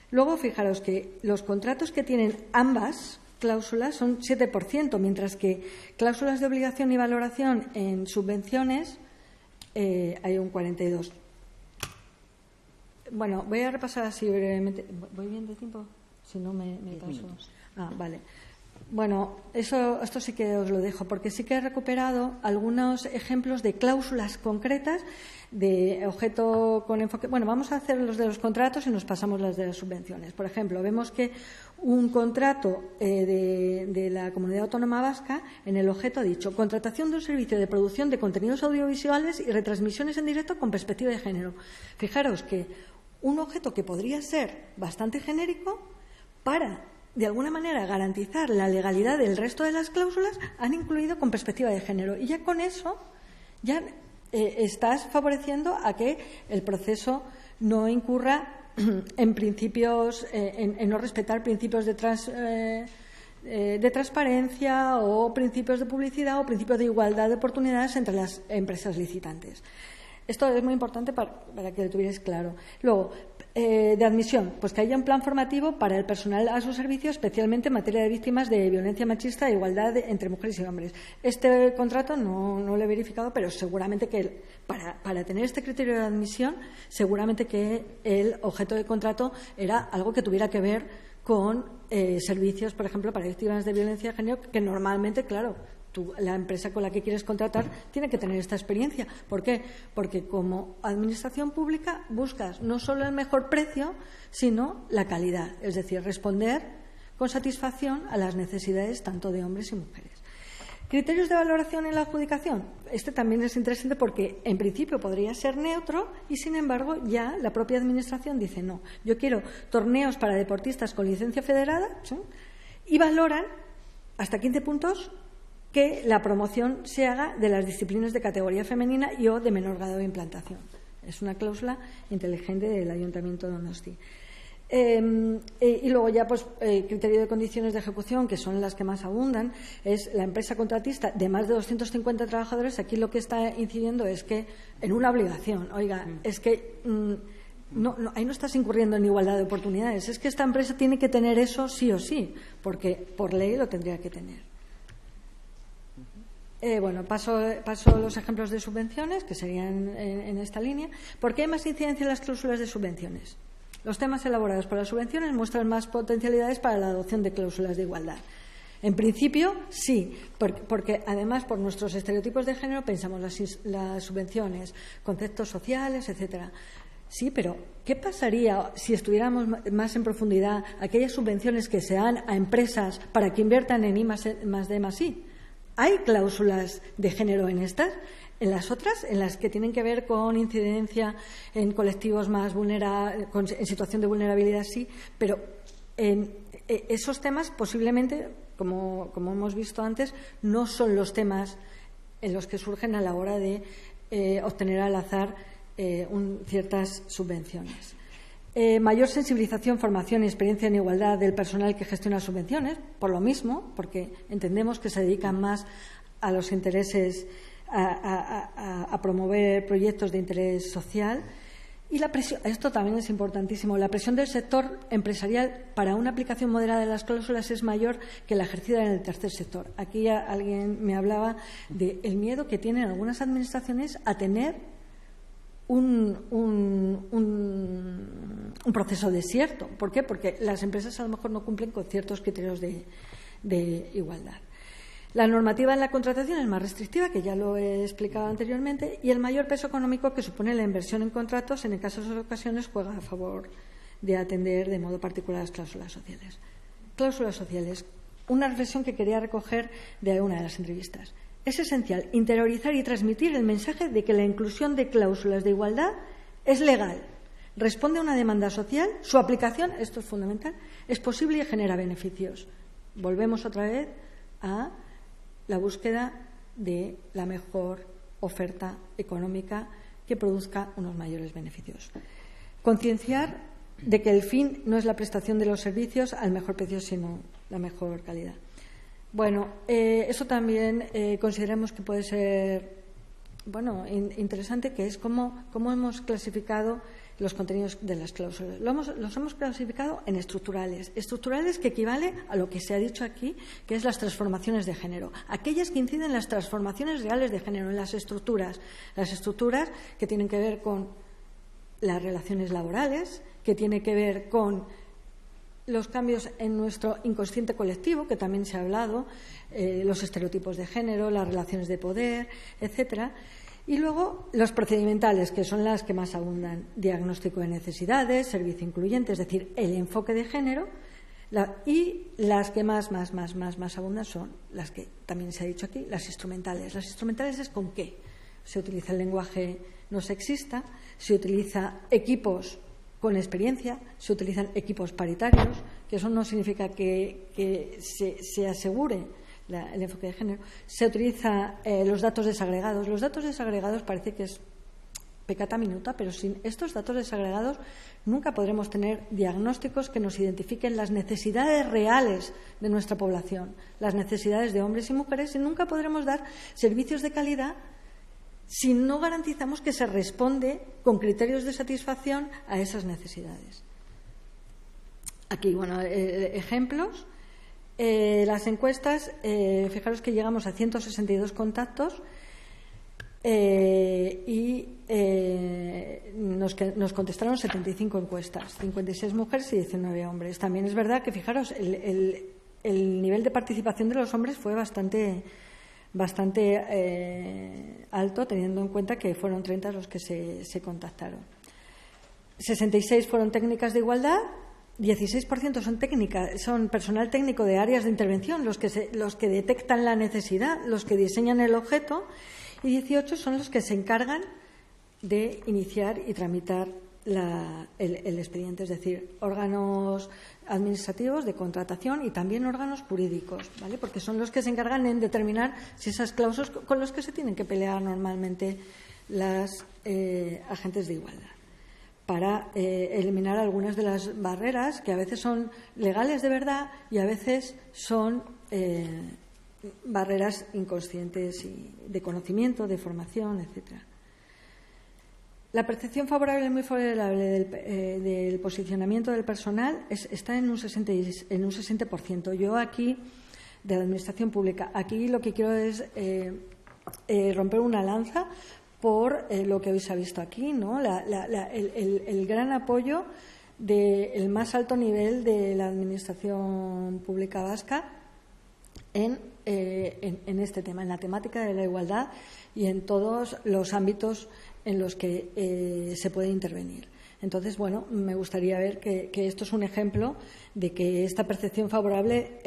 Luego, fijaros que los contratos que tienen ambas cláusulas son 7%, mientras que cláusulas de obligación y valoración en subvenciones hay un 42%. Bueno, voy a repasar así brevemente. ¿Voy bien de tiempo? Si no, me paso. Vale. Bueno, esto sí que os lo dejo, porque sí que he recuperado algunos ejemplos de cláusulas concretas de objeto con enfoque. Bueno, vamos a hacer los de los contratos y nos pasamos las de las subvenciones. Por ejemplo, vemos que un contrato de la Comunidad Autónoma Vasca, en el objeto ha dicho contratación de un servicio de producción de contenidos audiovisuales y retransmisiones en directo con perspectiva de género. Fijaros que un objeto que podría ser bastante genérico, para, de alguna manera, garantizar la legalidad del resto de las cláusulas, han incluido con perspectiva de género. Y ya con eso, ya estás favoreciendo a que el proceso no incurra en principios, en no respetar principios de transparencia o principios de publicidad o principios de igualdad de oportunidades entre las empresas licitantes. Esto es muy importante para que lo tuvierais claro. Luego, de admisión, pues que haya un plan formativo para el personal a su servicio, especialmente en materia de víctimas de violencia machista e igualdad entre mujeres y hombres. Este contrato no lo he verificado, pero seguramente que para tener este criterio de admisión, seguramente que el objeto de contrato era algo que tuviera que ver con servicios, por ejemplo, para víctimas de violencia de género, que normalmente, claro, la empresa con la que quieres contratar tiene que tener esta experiencia. ¿Por qué? Porque como administración pública buscas no solo el mejor precio, sino la calidad, es decir, responder con satisfacción a las necesidades tanto de hombres y mujeres. Criterios de valoración en la adjudicación. Este también es interesante porque en principio podría ser neutro y sin embargo ya la propia administración dice no, yo quiero torneos para deportistas con licencia federada, ¿sí? Y valoran hasta 15 puntos que la promoción se haga de las disciplinas de categoría femenina y o de menor grado de implantación. Es una cláusula inteligente del Ayuntamiento de Donosti. Y luego ya, pues, criterio de condiciones de ejecución, que son las que más abundan, es la empresa contratista de más de 250 trabajadores. Aquí lo que está incidiendo es que en una obligación, oiga, es que ahí no estás incurriendo en igualdad de oportunidades, es que esta empresa tiene que tener eso sí o sí, porque por ley lo tendría que tener. Bueno, paso los ejemplos de subvenciones, que serían en esta línea. ¿Por qué hay más incidencia en las cláusulas de subvenciones? Los temas elaborados por las subvenciones muestran más potencialidades para la adopción de cláusulas de igualdad. En principio, sí, porque además por nuestros estereotipos de género pensamos las subvenciones, conceptos sociales, etcétera. Sí, pero ¿qué pasaría si estuviéramos más en profundidad aquellas subvenciones que se dan a empresas para que inviertan en I+D+I? ¿Hay cláusulas de género en estas? En las otras, en las que tienen que ver con incidencia en colectivos más vulnerables, en situación de vulnerabilidad, sí, pero en esos temas posiblemente, como hemos visto antes, no son los temas en los que surgen a la hora de obtener al azar ciertas subvenciones. Mayor sensibilización, formación y experiencia en igualdad del personal que gestiona subvenciones, por lo mismo, porque entendemos que se dedican más a los intereses, a promover proyectos de interés social. Y la presión, esto también es importantísimo, la presión del sector empresarial para una aplicación moderada de las cláusulas es mayor que la ejercida en el tercer sector. Aquí alguien me hablaba del miedo que tienen algunas administraciones a tener un proceso desierto. ¿Por qué? Porque las empresas a lo mejor no cumplen con ciertos criterios de igualdad. La normativa en la contratación es más restrictiva, que ya lo he explicado anteriormente, y el mayor peso económico que supone la inversión en contratos, en casos de ocasiones, juega a favor de atender de modo particular las cláusulas sociales. Cláusulas sociales, una reflexión que quería recoger de una de las entrevistas. Es esencial interiorizar y transmitir el mensaje de que la inclusión de cláusulas de igualdad es legal, responde a una demanda social, su aplicación, esto es fundamental, es posible y genera beneficios. Volvemos otra vez a la búsqueda de la mejor oferta económica que produzca unos mayores beneficios. Concienciar de que el fin no es la prestación de los servicios al mejor precio, sino la mejor calidad. Bueno, eso también consideramos que puede ser interesante, que es cómo hemos clasificado los contenidos de las cláusulas. Los hemos clasificado en estructurales. Estructurales que equivale a lo que se ha dicho aquí, que es las transformaciones de género. Aquellas que inciden en las transformaciones reales de género, en las estructuras. Las estructuras que tienen que ver con las relaciones laborales, que tienen que ver con los cambios en nuestro inconsciente colectivo, que también se ha hablado, los estereotipos de género, las relaciones de poder, etcétera. Y luego los procedimentales, que son las que más abundan: diagnóstico de necesidades, servicio incluyente, es decir, el enfoque de género. Y las que más abundan son las que también se ha dicho aquí, las instrumentales. Las instrumentales es con qué se utiliza el lenguaje no sexista, se utiliza equipos con experiencia, se utilizan equipos paritarios, que eso no significa que se asegure el enfoque de género. Se utiliza los datos desagregados. Los datos desagregados parece que es pecata minuta, pero sin estos datos desagregados nunca podremos tener diagnósticos que nos identifiquen las necesidades reales de nuestra población, las necesidades de hombres y mujeres, y nunca podremos dar servicios de calidad si no garantizamos que se responde con criterios de satisfacción a esas necesidades. Aquí, ejemplos. Las encuestas, fijaros que llegamos a 162 contactos y nos contestaron 75 encuestas, 56 mujeres y 19 hombres. También es verdad que, fijaros, el nivel de participación de los hombres fue bastante alto, teniendo en cuenta que fueron 30 los que se contactaron. 66 fueron técnicas de igualdad, 16% son personal técnico de áreas de intervención, los que detectan la necesidad, los que diseñan el objeto, y 18 son los que se encargan de iniciar y tramitar el expediente, es decir, órganos administrativos de contratación y también órganos jurídicos, ¿vale? Porque son los que se encargan en determinar si esas cláusulas con los que se tienen que pelear normalmente las agentes de igualdad. para eliminar algunas de las barreras que a veces son legales de verdad y a veces son barreras inconscientes y de conocimiento, de formación, etcétera. La percepción favorable y muy favorable del posicionamiento del personal está en un 60%. Yo aquí, de la administración pública, aquí lo que quiero es romper una lanza por lo que hoy se ha visto aquí, ¿no? El gran apoyo del más alto nivel de la administración pública vasca en este tema, en la temática de la igualdad y en todos los ámbitos en los que se puede intervenir. Entonces, bueno, me gustaría ver que esto es un ejemplo de que esta percepción favorable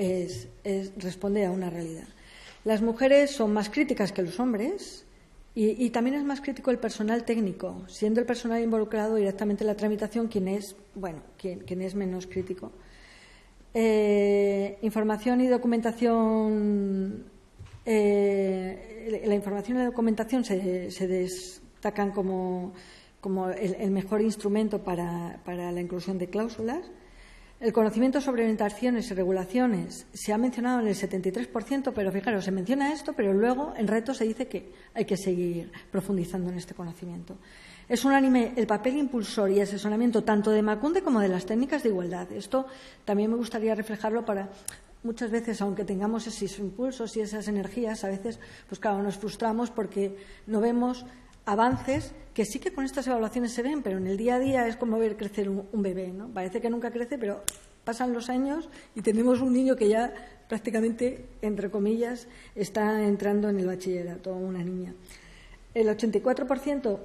responde a una realidad. Las mujeres son más críticas que los hombres y también es más crítico el personal técnico, siendo el personal involucrado directamente en la tramitación quien es menos crítico. Información y documentación. La información y la documentación se destacan como el mejor instrumento para la inclusión de cláusulas. El conocimiento sobre orientaciones y regulaciones se ha mencionado en el 73%, pero fijaros, se menciona esto, pero luego en retos se dice que hay que seguir profundizando en este conocimiento. Es unánime el papel impulsor y asesoramiento tanto de Emakunde como de las técnicas de igualdad. Esto también me gustaría reflejarlo para muchas veces, aunque tengamos esos impulsos y esas energías, a veces, pues claro, nos frustramos porque no vemos avances que sí que con estas evaluaciones se ven, pero en el día a día es como ver crecer un bebé, ¿no? Parece que nunca crece, pero pasan los años y tenemos un niño que ya prácticamente, entre comillas, está entrando en el bachillerato, una niña. El 84%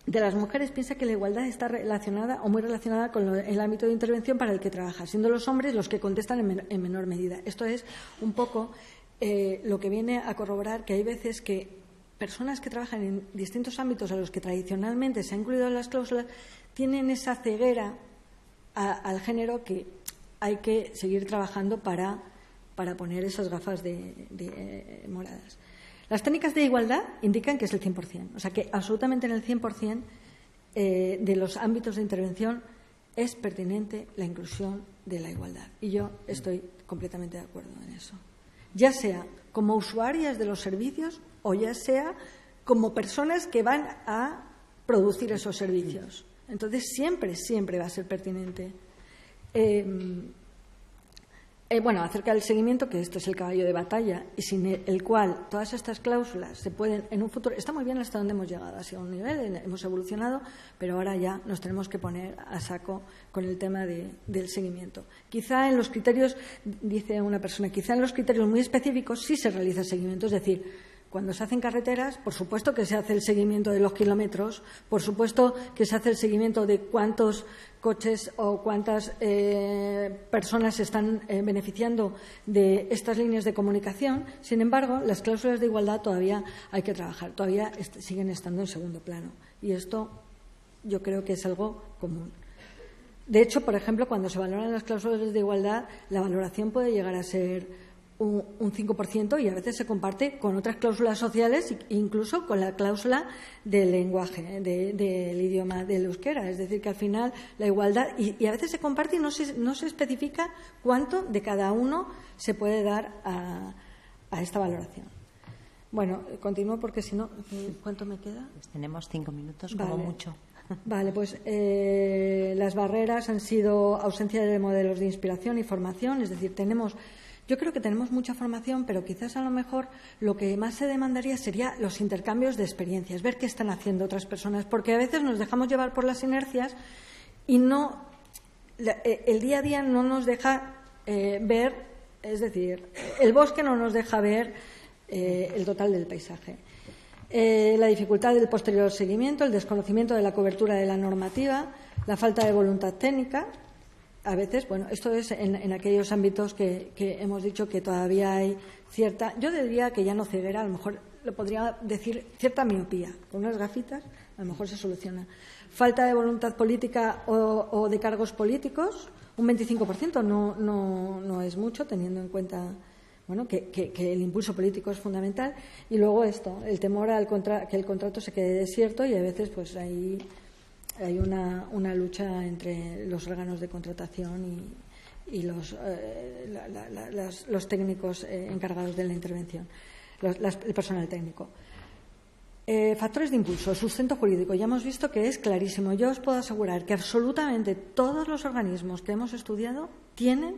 de las mujeres piensa que la igualdad está relacionada o muy relacionada con el ámbito de intervención para el que trabaja, siendo los hombres los que contestan en menor medida. Esto es un poco lo que viene a corroborar que hay veces que personas que trabajan en distintos ámbitos a los que tradicionalmente se ha incluido en las cláusulas tienen esa ceguera al género que hay que seguir trabajando para poner esas gafas de moradas. Las técnicas de igualdad indican que es el 100%, o sea que absolutamente en el 100% de los ámbitos de intervención es pertinente la inclusión de la igualdad. Y yo estoy completamente de acuerdo en eso. Ya sea como usuarias de los servicios o ya sea como personas que van a producir esos servicios. Entonces, siempre va a ser pertinente. Acerca del seguimiento, que este es el caballo de batalla y sin el cual todas estas cláusulas se pueden, en un futuro, está muy bien hasta donde hemos llegado, ha sido un nivel, hemos evolucionado, pero ahora ya nos tenemos que poner a saco con el tema del seguimiento. Quizá en los criterios, dice una persona, quizá en los criterios muy específicos sí se realiza seguimiento, es decir, cuando se hacen carreteras, por supuesto que se hace el seguimiento de los kilómetros, por supuesto que se hace el seguimiento de cuántos coches o cuántas personas se están beneficiando de estas líneas de comunicación. Sin embargo, las cláusulas de igualdad todavía hay que trabajar, todavía siguen estando en segundo plano. Y esto yo creo que es algo común. De hecho, por ejemplo, cuando se valoran las cláusulas de igualdad, la valoración puede llegar a ser un 5% y a veces se comparte con otras cláusulas sociales e incluso con la cláusula del lenguaje, del idioma del euskera. Es decir, que al final la igualdad, y a veces se comparte y no se especifica cuánto de cada uno se puede dar a esta valoración. Bueno, continúo porque si no, ¿cuánto me queda? Pues tenemos 5 minutos como mucho. Vale, pues las barreras han sido ausencia de modelos de inspiración y formación, es decir, yo creo que tenemos mucha formación, pero quizás a lo mejor lo que más se demandaría sería los intercambios de experiencias, ver qué están haciendo otras personas, porque a veces nos dejamos llevar por las inercias y el día a día no nos deja ver, es decir, el bosque no nos deja ver el total del paisaje. La dificultad del posterior seguimiento, el desconocimiento de la cobertura de la normativa, la falta de voluntad técnica. A veces, bueno, esto es en aquellos ámbitos que hemos dicho que todavía hay cierta, yo diría que ya no ceguera, a lo mejor lo podría decir cierta miopía. Con unas gafitas a lo mejor se soluciona. Falta de voluntad política o de cargos políticos, un 25% no es mucho, teniendo en cuenta que el impulso político es fundamental. Y luego el temor que el contrato se quede desierto y a veces pues ahí hay una lucha entre los órganos de contratación y los técnicos encargados de la intervención, el personal técnico. Factores de impulso, sustento jurídico. Ya hemos visto que es clarísimo. Yo os puedo asegurar que absolutamente todos los organismos que hemos estudiado tienen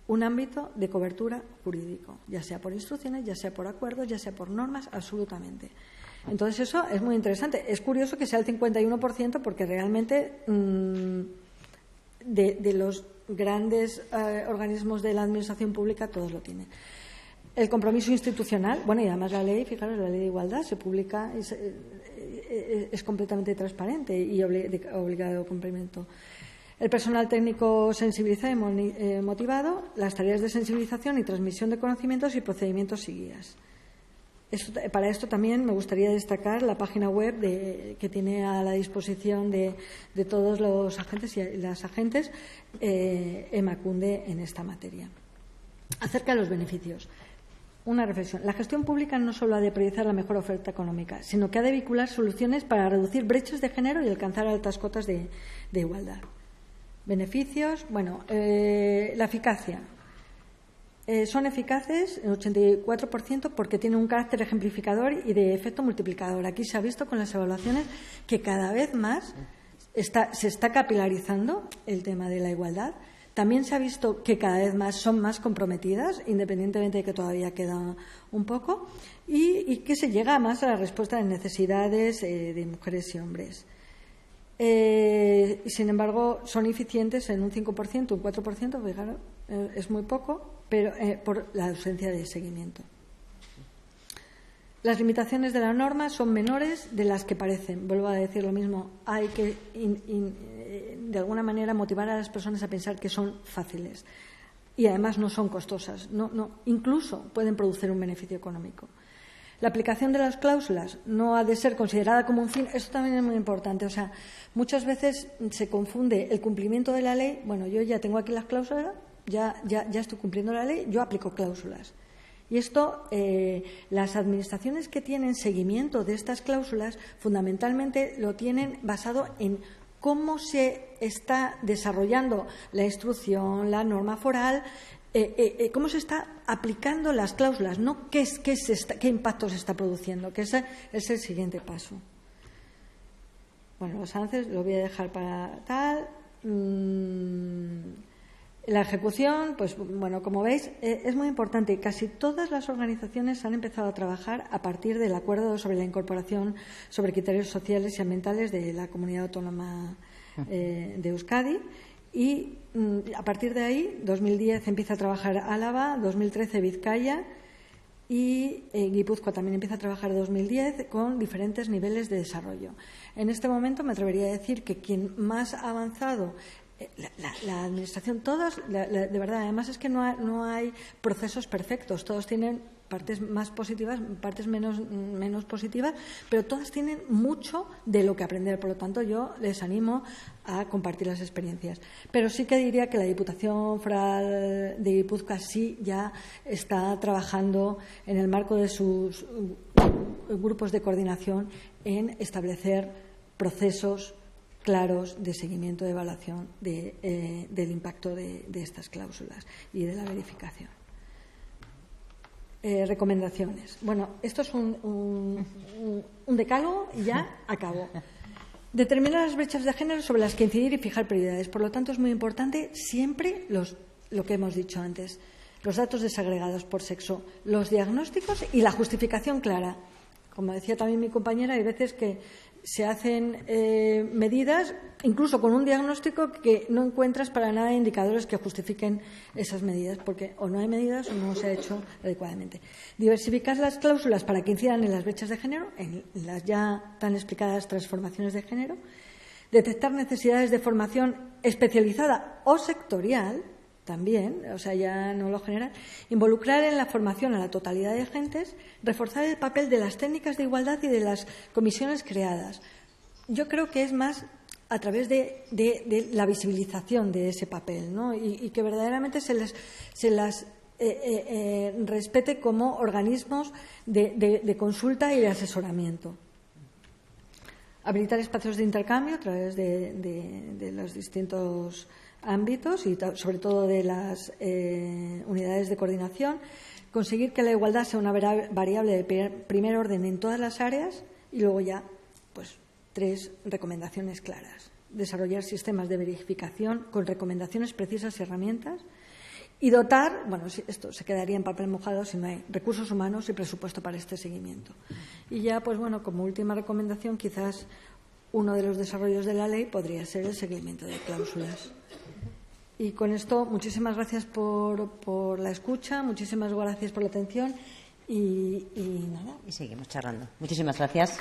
un ámbito de cobertura jurídico, ya sea por instrucciones, ya sea por acuerdos, ya sea por normas, absolutamente. Entonces eso es muy interesante. Es curioso que sea el 51% porque realmente de los grandes organismos de la administración pública todos lo tienen. El compromiso institucional, bueno, y además la ley, fijaros, la ley de igualdad se publica, es completamente transparente y obligado al cumplimiento. El personal técnico sensibilizado y motivado, las tareas de sensibilización y transmisión de conocimientos y procedimientos y guías. Para esto también me gustaría destacar la página web que tiene a la disposición de todos los agentes y las agentes Emakunde en esta materia. Acerca de los beneficios. Una reflexión. La gestión pública no solo ha de priorizar la mejor oferta económica, sino que ha de vincular soluciones para reducir brechas de género y alcanzar altas cotas de igualdad. Beneficios. Bueno, la eficacia. Son eficaces el 84% porque tienen un carácter ejemplificador y de efecto multiplicador. Aquí se ha visto con las evaluaciones que cada vez más se está capilarizando el tema de la igualdad. También se ha visto que cada vez más son más comprometidas, independientemente de que todavía queda un poco, y que se llega más a la respuesta de necesidades de mujeres y hombres. Sin embargo, son eficientes en un 5%, un 4%, fijaros, es muy poco, pero por la ausencia de seguimiento. Las limitaciones de la norma son menores de las que parecen. Vuelvo a decir lo mismo. Hay que, de alguna manera, motivar a las personas a pensar que son fáciles y, además, no son costosas. Incluso pueden producir un beneficio económico. La aplicación de las cláusulas no ha de ser considerada como un fin. Esto también es muy importante. O sea, muchas veces se confunde el cumplimiento de la ley. Bueno, yo ya tengo aquí las cláusulas, ya estoy cumpliendo la ley, yo aplico cláusulas. Y esto, las administraciones que tienen seguimiento de estas cláusulas, fundamentalmente lo tienen basado en cómo se está desarrollando la instrucción, la norma foral, cómo se está aplicando las cláusulas, no qué impacto se está produciendo, que ese es el siguiente paso. Bueno, los avances lo voy a dejar para tal. La ejecución, pues bueno, como veis, es muy importante. Casi todas las organizaciones han empezado a trabajar a partir del acuerdo sobre la incorporación sobre criterios sociales y ambientales de la Comunidad Autónoma de Euskadi. Y a partir de ahí, 2010 empieza a trabajar Álava, 2013 Vizcaya y Guipúzcoa también empieza a trabajar en 2010 con diferentes niveles de desarrollo. En este momento me atrevería a decir que quien más ha avanzado la administración, todos, de verdad, además es que no hay procesos perfectos, todos tienen partes más positivas, partes menos positivas, pero todas tienen mucho de lo que aprender. Por lo tanto, yo les animo a compartir las experiencias. Pero sí que diría que la Diputación Foral de Guipúzcoa sí ya está trabajando en el marco de sus grupos de coordinación en establecer procesos claros de seguimiento, de evaluación del impacto de estas cláusulas y de la verificación. Recomendaciones. Bueno, esto es un decálogo y ya acabo. Determinar las brechas de género sobre las que incidir y fijar prioridades. Por lo tanto, es muy importante siempre lo que hemos dicho antes, los datos desagregados por sexo, los diagnósticos y la justificación clara. Como decía también mi compañera, hay veces que se hacen medidas, incluso con un diagnóstico, que no encuentras para nada indicadores que justifiquen esas medidas, porque o no hay medidas o no se ha hecho adecuadamente. Diversificar las cláusulas para que incidan en las brechas de género, en las ya tan explicadas transformaciones de género. Detectar necesidades de formación especializada o sectorial, también, o sea, ya no lo general. Involucrar en la formación a la totalidad de agentes, reforzar el papel de las técnicas de igualdad y de las comisiones creadas. Yo creo que es más a través de la visibilización de ese papel, ¿no? Y que verdaderamente se las respete como organismos de consulta y de asesoramiento. habilitar espacios de intercambio a través de los distintos ámbitos y sobre todo de las unidades de coordinación, conseguir que la igualdad sea una variable de primer orden en todas las áreas y luego ya, pues, 3 recomendaciones claras. Desarrollar sistemas de verificación con recomendaciones precisas y herramientas y dotar, bueno, esto se quedaría en papel mojado si no hay recursos humanos y presupuesto para este seguimiento. Y ya, pues bueno, como última recomendación, quizás uno de los desarrollos de la ley podría ser el seguimiento de cláusulas. Y con esto, muchísimas gracias por la escucha, muchísimas gracias por la atención y nada. Y seguimos charlando. Muchísimas gracias.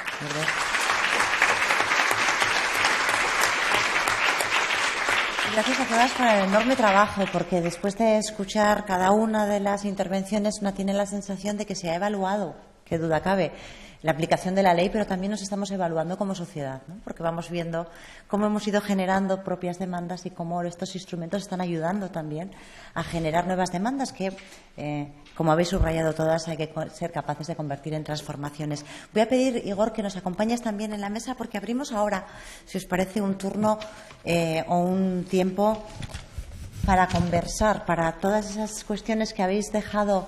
Gracias a todas por el enorme trabajo, porque después de escuchar cada una de las intervenciones, una tiene la sensación de que se ha evaluado, qué duda cabe, la aplicación de la ley, pero también nos estamos evaluando como sociedad, ¿no? Porque vamos viendo cómo hemos ido generando propias demandas y cómo estos instrumentos están ayudando también a generar nuevas demandas que, como habéis subrayado todas, hay que ser capaces de convertir en transformaciones. Voy a pedir, Igor, que nos acompañes también en la mesa, porque abrimos ahora, si os parece, un turno o un tiempo para conversar, para todas esas cuestiones que habéis dejado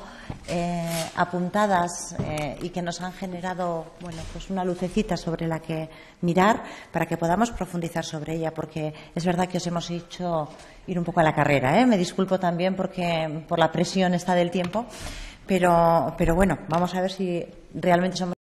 apuntadas y que nos han generado, bueno, pues una lucecita sobre la que mirar para que podamos profundizar sobre ella, porque es verdad que os hemos hecho ir un poco a la carrera, ¿eh? Me disculpo también porque por la presión esta del tiempo, pero bueno, vamos a ver si realmente somos